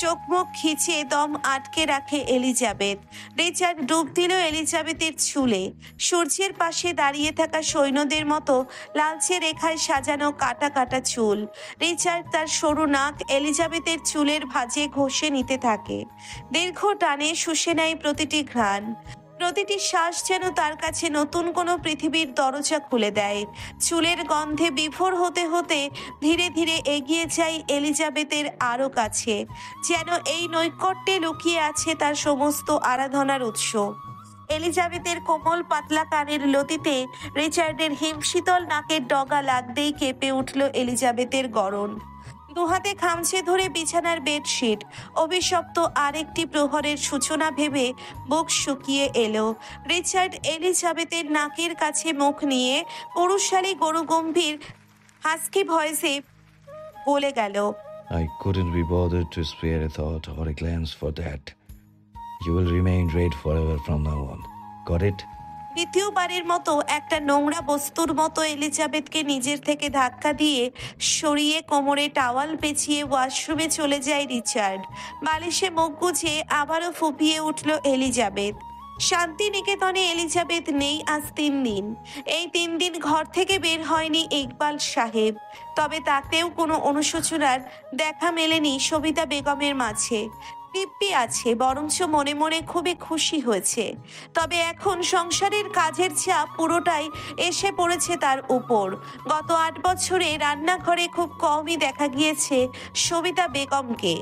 চোখ মুখ খিচে দম আটকে রাখে এলিজাবেথ। রিচার্ড ডুব দিল এলিজাবেথের চুলে। সূর্যের পাশে দাঁড়িয়ে থাকা সৈন্যদের মতো লালচে রেখায় সাজানো কাটা কাটা চুল। রিচার্ড তার সরু নাক এলিজাবেথের চুলের ভাঁজে ঘষে নিতে থাকে। দীর্ঘ টানে শুষে নেয় প্রতিটি ঘ্রাণ। প্রতিটি শ্বাস যেন তার কাছে নতুন কোনো পৃথিবীর দরজা খুলে দেয়। চুলের গন্ধে বিভোর হতে হতে ধীরে ধীরে এগিয়ে যায় এলিজাবেথের আরও কাছে। যেন এই নৈকট্যে লুকিয়ে আছে তার সমস্ত আরাধনার উৎস। এলিজাবেথের কোমল পাতলা কানের লতিতে রিচার্ডের হিমশীতল নাকের ডগা লাগতেই কেঁপে উঠল এলিজাবেথের গরণ। দুহাতে খামচে ধরে বিছানার বেডশিট। অভিশপ্ত আরেকটি প্রহরের সূচনা ভেবে বুক শুকিয়ে এলো। রিচার্ড এলিজাবেথের নাকের কাছে মুখ নিয়ে পুরুষালী গরুগম্ভীর হাস্কি ভয়েসে বলে গেল, I couldn't be bothered to spare a thought or a glance for that. You will remain Red forever from now on. Got it? দ্বিতীয়বারের মতো একটা নোংরা বস্তুর মতো এলিজাবেথকে নিজের থেকে ধাক্কা দিয়ে সরিয়ে কোমরে টাওয়াল পেঁচিয়ে ওয়াশরুমে চলে যায় রিচার্ড। বালিশে মুখ গুজে আবারও ফুপিয়ে উঠল এলিজাবেথ। শান্তিনিকেতনে এলিজাবেথ নেই আজ 3 দিন। এই 3 দিন ঘর থেকে বের হয়নি ইকবাল সাহেব। তবে তাতেও কোনো অনুশোচনার দেখা মেলেনি সবিতা বেগমের মাঝে। দিব্যি আছে, বরঞ্চ মনে মনে খুবই খুশি হয়েছে। তবে এখন সংসারের কাজের চাপ পুরোটাই এসে পড়েছে তার উপর। গত 8 বছরে রান্নাঘরে খুব কমই দেখা গিয়েছে সবিতা বেগমকে।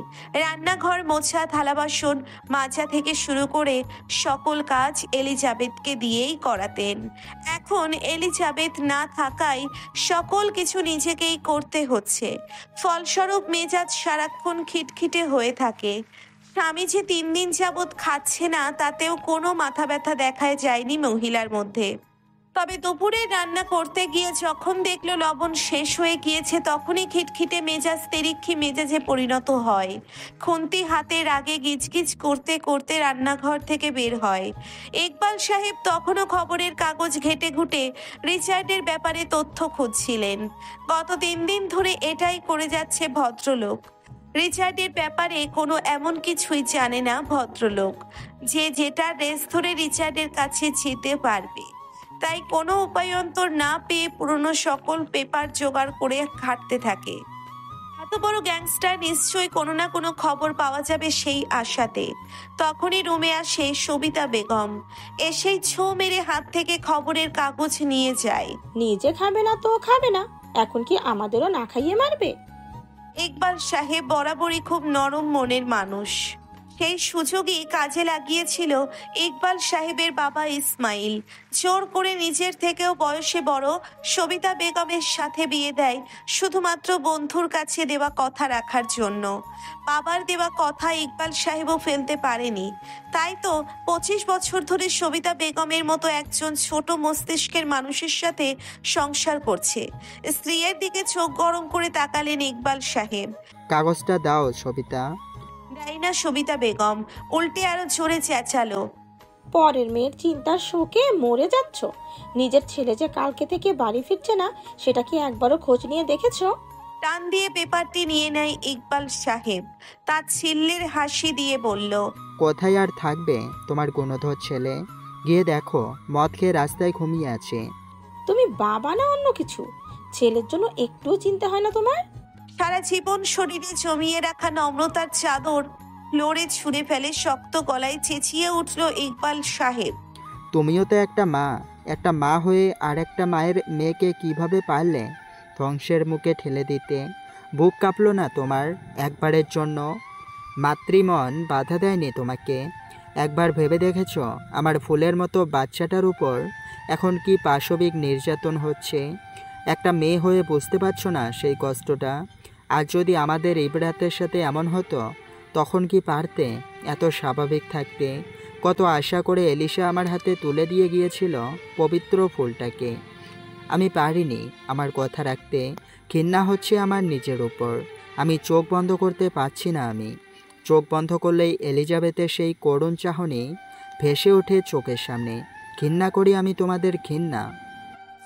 রান্নাঘর মোছা, থালা বাসন মাজা থেকে শুরু করে সকল কাজ এলিজাবেথকে দিয়েই করাতেন। এখন এলিজাবেথ না থাকায় সকল কিছু নিজেকেই করতে হচ্ছে। ফলস্বরূপ মেজাজ সারাক্ষণ খিটখিটে হয়ে থাকে। স্বামী যে 3 দিন যাবৎ খাচ্ছে না তাতেও কোনো মাথা ব্যথা দেখায় যায়নি মহিলার মধ্যে। তবে দুপুরে রান্না করতে গিয়ে যখন দেখলো লবণ শেষ হয়ে গিয়েছে, তখনই খিটখিটে মেজাজ তেরিক্ষি মেজাজে পরিণত হয়। খুন্তি হাতে রাগে গিজগিজ করতে করতে রান্নাঘর থেকে বের হয়। ইকবাল সাহেব তখনও খবরের কাগজ ঘেটে ঘুটে রিচার্ডের ব্যাপারে তথ্য খুঁজছিলেন। গত 3 দিন ধরে এটাই করে যাচ্ছে ভদ্রলোক। রিচার্ডের ব্যাপারে কোনো এমন কিছুই জানে না ভদ্রলোক, যে যেটা রেস ধরে রিচার্ডের কাছে যেতে পারবে। তাই কোনো উপায়ন্তর না পেয়ে পুরনো সকল পেপার জোগাড় করে ঘাঁটতে থাকে। এত বড় গ্যাংস্টার নিশ্চয়ই কোনো না কোনো খবর পাওয়া যাবে সেই আশাতে তখনই রুমে আসে সবিতা বেগম। এসেই ছো মেরে হাত থেকে খবরের কাগজ নিয়ে যায়। নিজে খাবে না তো খাবে না, এখন কি আমাদেরও না খাইয়ে মারবে? ইকবাল সাহেব বরাবরই খুব নরম মনের মানুষ। সেই সুযোগই কাজে লাগিয়েছিল ইকবাল সাহেবের বাবা ইসমাইল। জোর করে নিজের থেকেও বয়সে বড় সবিতা বেগমের সাথে বিয়ে দেয় শুধুমাত্র বন্ধুর কাছে দেওয়া কথা রাখার জন্য। বাবার দেওয়া কথা ইকবাল সাহেবও ফেলতে পারেনি। তাই তো 25 বছর ধরে সবিতা বেগমের মতো একজন ছোট মস্তিষ্কের মানুষের সাথে সংসার করছে। স্ত্রীর দিকে চোখ গরম করে তাকালেন ইকবাল সাহেব। কাগজটা দাও সবিতা। দেয় না সবিতা বেগম, উল্টে আরো জোরে চেঁচালো। পরের মেয়ের চিন্তার শোকে মরে যাচ্ছ। নিজের ছেলে যে কালকে থেকে বাড়ি ফিরছে না, সেটা কি একবারও খোঁজ নিয়ে দেখেছো? টান দিয়ে পেপারটি নিয়ে নেয় ইকবাল সাহেব। তার ছিল্লের হাসি দিয়ে বলল, কোথায় আর থাকবে তোমার গুণধর ছেলে? গিয়ে দেখো, মদ খেয়ে রাস্তায় ঘুমিয়ে আছে। তুমি বাবা না অন্য কিছু? ছেলের জন্য একটুও চিন্তা হয় না তোমার? সারা জীবন শরীরে জমিয়ে রাখা নম্রতার চাদর লড়ে ছুঁড়ে ফেলে শক্ত গলায় চেঁচিয়ে উঠল ইকবাল সাহেব। তুমিও তো একটা মা হয়ে আর একটা মায়ের মেয়েকে কিভাবে পারলে ধ্বংসের মুখে ঠেলে দিতে? বুক কাঁপলো না তোমার একবারের জন্য? মাতৃমন বাধা দেয়নি তোমাকে? একবার ভেবে দেখেছ আমার ফুলের মতো বাচ্চাটার উপর এখন কি পাশবিক নির্যাতন হচ্ছে? একটা মেয়ে হয়ে বুঝতে পারছো না সেই কষ্টটা? আর যদি আমাদের ইবরাতের সাথে এমন হতো, তখন কি পারতে এত স্বাভাবিক থাকতে? কত আশা করে এলিশা আমার হাতে তুলে দিয়ে গিয়েছিল পবিত্র ফুলটাকে। আমি পারিনি আমার কথা রাখতে। ঘৃণা হচ্ছে আমার নিজের উপর। আমি চোখ বন্ধ করতে পারছি না। আমি চোখ বন্ধ করলেই এলিজাবেথের সেই করুণ চাহনি ভেসে ওঠে চোখের সামনে। ঘৃণা করি আমি তোমাদের, ঘৃণা।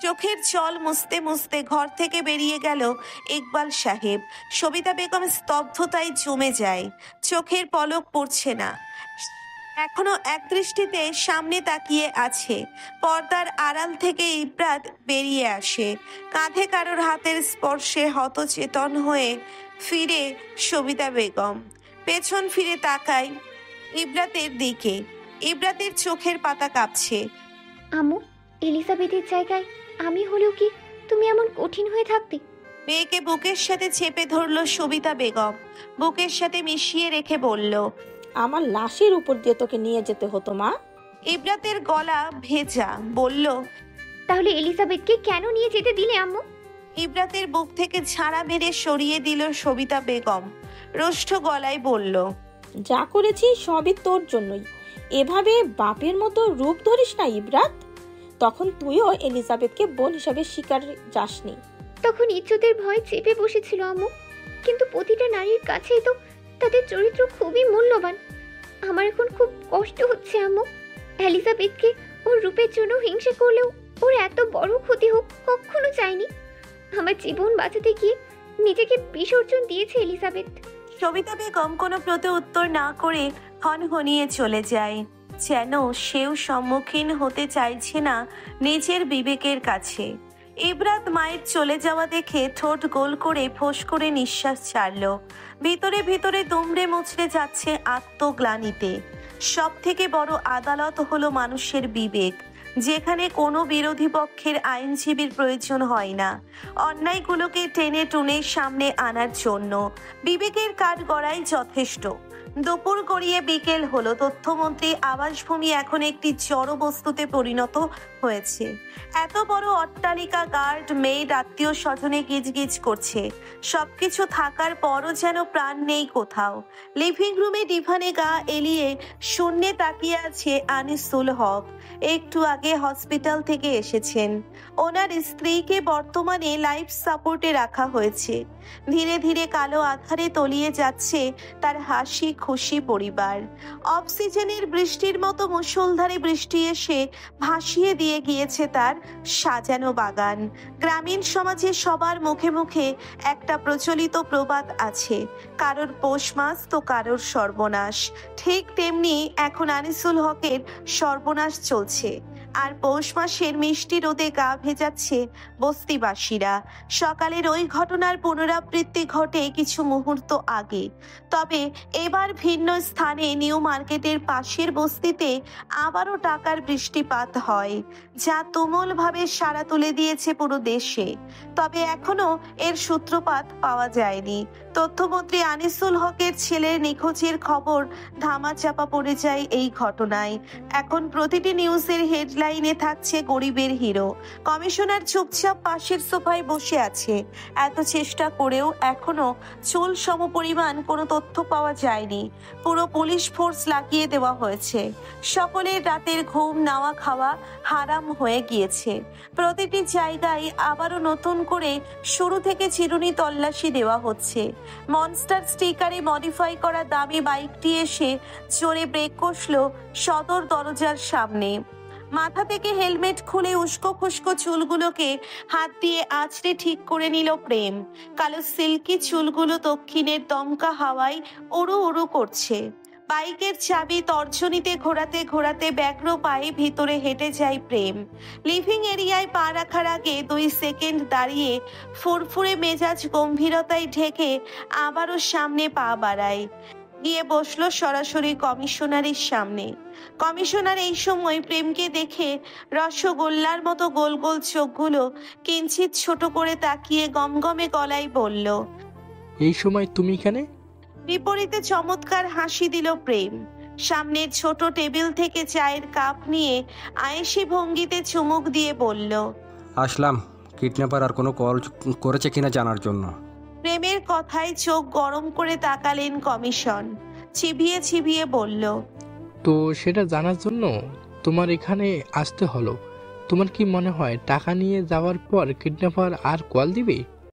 চোখের জল মুছতে মুছতে ঘর থেকে বেরিয়ে গেল ইকবাল সাহেব। সবিতা বেগম স্তব্ধতায় জমে যায়। চোখের পলক পড়ছে না। এখনো একদৃষ্টিতে সামনে তাকিয়ে আছে। পর্দার আড়াল থেকে ইব্রাত বেরিয়ে আসে। কাঁধে কারোর হাতের স্পর্শে হতচেতন হয়ে ফিরে সবিতা বেগম। পেছন ফিরে তাকায় ইব্রাতের দিকে। ইব্রাতের চোখের পাতা কাঁপছে। আম্মু, এলিজাবেথের জায়গায় আমি হলেও কি তুমি এমন কঠিন হয়ে থাকতে? মেয়েকে বুকের সাথে চেপে ধরল সবিতা বেগম। বুকের সাথে মিশিয়ে রেখে বলল, আমার লাশের উপর দিয়ে তোকে নিয়ে যেতে হতো মা। ইব্রাতের গলা ভেজা। বলল, তাহলে এলিজাবেথকে কেন নিয়ে যেতে দিলে আম্মু? ইব্রাতের বুক থেকে ঝাড়া মেরে সরিয়ে দিল সবিতা বেগম। রুষ্ট গলায় বলল, যা করেছি সবই তোর জন্যই। এভাবে বাপের মতো রূপ ধরিস না ইব্রাত। তখন তুইও এলিজাবেথকে বোন হিসাবে স্বীকার যাসনি। তখন ইজ্জতের ভয় চেপে বসেছিল আম্মু, কিন্তু প্রতিটা নারীর কাছেই তো তাদের চরিত্র খুবই মূল্যবান। আমার এখন খুব কষ্ট হচ্ছে আম্মু। এলিজাবেথকে ওর রূপের জন্য হিংসে করলেও ওর এত বড় ক্ষতি হোক কখনো চাইনি। আমার জীবন বাঁচাতে গিয়ে নিজেকে বিসর্জন দিয়েছে এলিজাবেথ। সবিতা বেগম কোনো প্রতি উত্তর না করে হনহনিয়ে চলে যায়, যেন সেও সম্মুখীন হতে চাইছে না নিজের বিবেকের কাছে। ইব্রাত মায়ের চলে যাওয়া দেখে ঠোঁট গোল করে ফোঁস করে নিঃশ্বাস ছাড়ল। ভিতরে ভিতরে দুমড়ে মুচড়ে যাচ্ছে আত্মগ্লানিতে। সব থেকে বড় আদালত হলো মানুষের বিবেক, যেখানে কোনো বিরোধী পক্ষের আইনজীবীর প্রয়োজন হয় না অন্যায়গুলোকে টেনে টুনে সামনে আনার জন্য। বিবেকের কাঠগড়াই যথেষ্ট। দুপুর গড়িয়ে বিকেল হলো। তথ্যমন্ত্রী আবাসভূমি এখন একটি জড় বস্তুতে পরিণত হয়েছে। এত বড় অট্টালিকা, গার্ড, মেড, আত্মীয় স্বজনে গিজগিজ করছে। সবকিছু থাকার পরও যেন প্রাণ নেই কোথাও। লিভিং রুমে ডিভানে গা এলিয়ে শূন্যে তাকিয়ে আছে আনিসুল হক। একটু আগে হসপিটাল থেকে এসেছেন। ওনার স্ত্রীকে বর্তমানে লাইফ সাপোর্টে রাখা হয়েছে। ধীরে ধীরে কালো আধারে তলিয়ে যাচ্ছে তার হাসি খুশি পরিবার। অক্সিজেনের বৃষ্টির মতো মুষলধারে বৃষ্টি এসে ভাসিয়ে দিয়ে গিয়েছে তার সাজানো বাগান। গ্রামীণ সমাজে সবার মুখে মুখে একটা প্রচলিত প্রবাদ আছে, কারোর পৌষ মাস তো কারোর সর্বনাশ। ঠিক তেমনি এখন আনিসুল হকের সর্বনাশ চলছে। আর পৌষ মাসের মিষ্টি রোদে গা ভেজাচ্ছে বস্তিবাসীরা। সকালের ওই ঘটনার পুনরাবৃত্তি ঘটে কিছু মুহূর্ত আগে, তবে এবার ভিন্ন স্থানে নিউ মার্কেটের পাশের বস্তিতে আবারও টাকার বৃষ্টিপাত হয়, যা তুমুলভাবে সাড়া তুলে দিয়েছে পুরো দেশে। তবে এখনো এর সূত্রপাত পাওয়া যায়নি। তথ্যমন্ত্রী আনিসুল হকের ছেলের নিখোঁজের খবর ধামাচাপা পড়ে যায় এই ঘটনায়। এখন প্রতিটি নিউজের হেডলাইনে থাকছে গরিবের হিরো। কমিশনার চুপচাপ পাশের সোফায় বসে আছে। এত চেষ্টা করেও এখনো চুল সমপরিমাণ কোনো তথ্য পাওয়া যায়নি। পুরো পুলিশ ফোর্স লাগিয়ে দেওয়া হয়েছে। সকলের রাতের ঘুম, নাওয়া খাওয়া হারাম হয়ে গিয়েছে। প্রতিটি জায়গায় আবারও নতুন করে শুরু থেকে চিরুনি তল্লাশি দেওয়া হচ্ছে। মনস্টার স্টিকারে মডিফাই করা দামি বাইকটি এসে জোরে ব্রেক কষল সদর দরজার সামনে। মাথা থেকে হেলমেট খুলে উস্কো খুস্কো চুলগুলোকে হাত দিয়ে আঁচড়ে ঠিক করে নিল প্রেম। কালো সিল্কি চুলগুলো দক্ষিণের দমকা হাওয়ায় উড়ু উড়ু করছে। বাইকের চাবি তর্জনীতে ঘোরাতে ঘোরাতে ব্যগ্র পায়ে ভিতরে হেঁটে যায় প্রেম। লিভিং এরিয়ায় পা রাখার আগে 2 সেকেন্ড দাঁড়িয়ে ফুরফুরে মেজাজ গম্ভীরতায় ঢেকে আবারও সামনে পা বাড়ায়। গিয়ে বসলো সরাসরি কমিশনারের সামনে। কমিশনার এই সময় প্রেমকে দেখে রসগোল্লার মতো গোল গোল চোখগুলো কিঞ্চিত ছোট করে তাকিয়ে গমগমে গলায় বলল, এই সময় তুমি এখানে? বিপরীতে চমৎকার হাসি দিল প্রেম। সামনের ছোট টেবিল থেকে চায়ের কাপ নিয়ে আয়েশি ভঙ্গিতে চুমুক দিয়ে বলল, আসলাম কিডন্যাপার আর কোনো কল করেছে কিনা জানার জন্য। প্রেমের কথায় চোখ গরম করে তাকালেন কমিশন। চিবিয়ে চিবিয়ে বলল, তো সেটা জানার জন্য তোমার এখানে আসতে হলো। তোমার কি মনে হয় টাকা নিয়ে যাওয়ার পর কিডন্যাপার আর কল দিবে?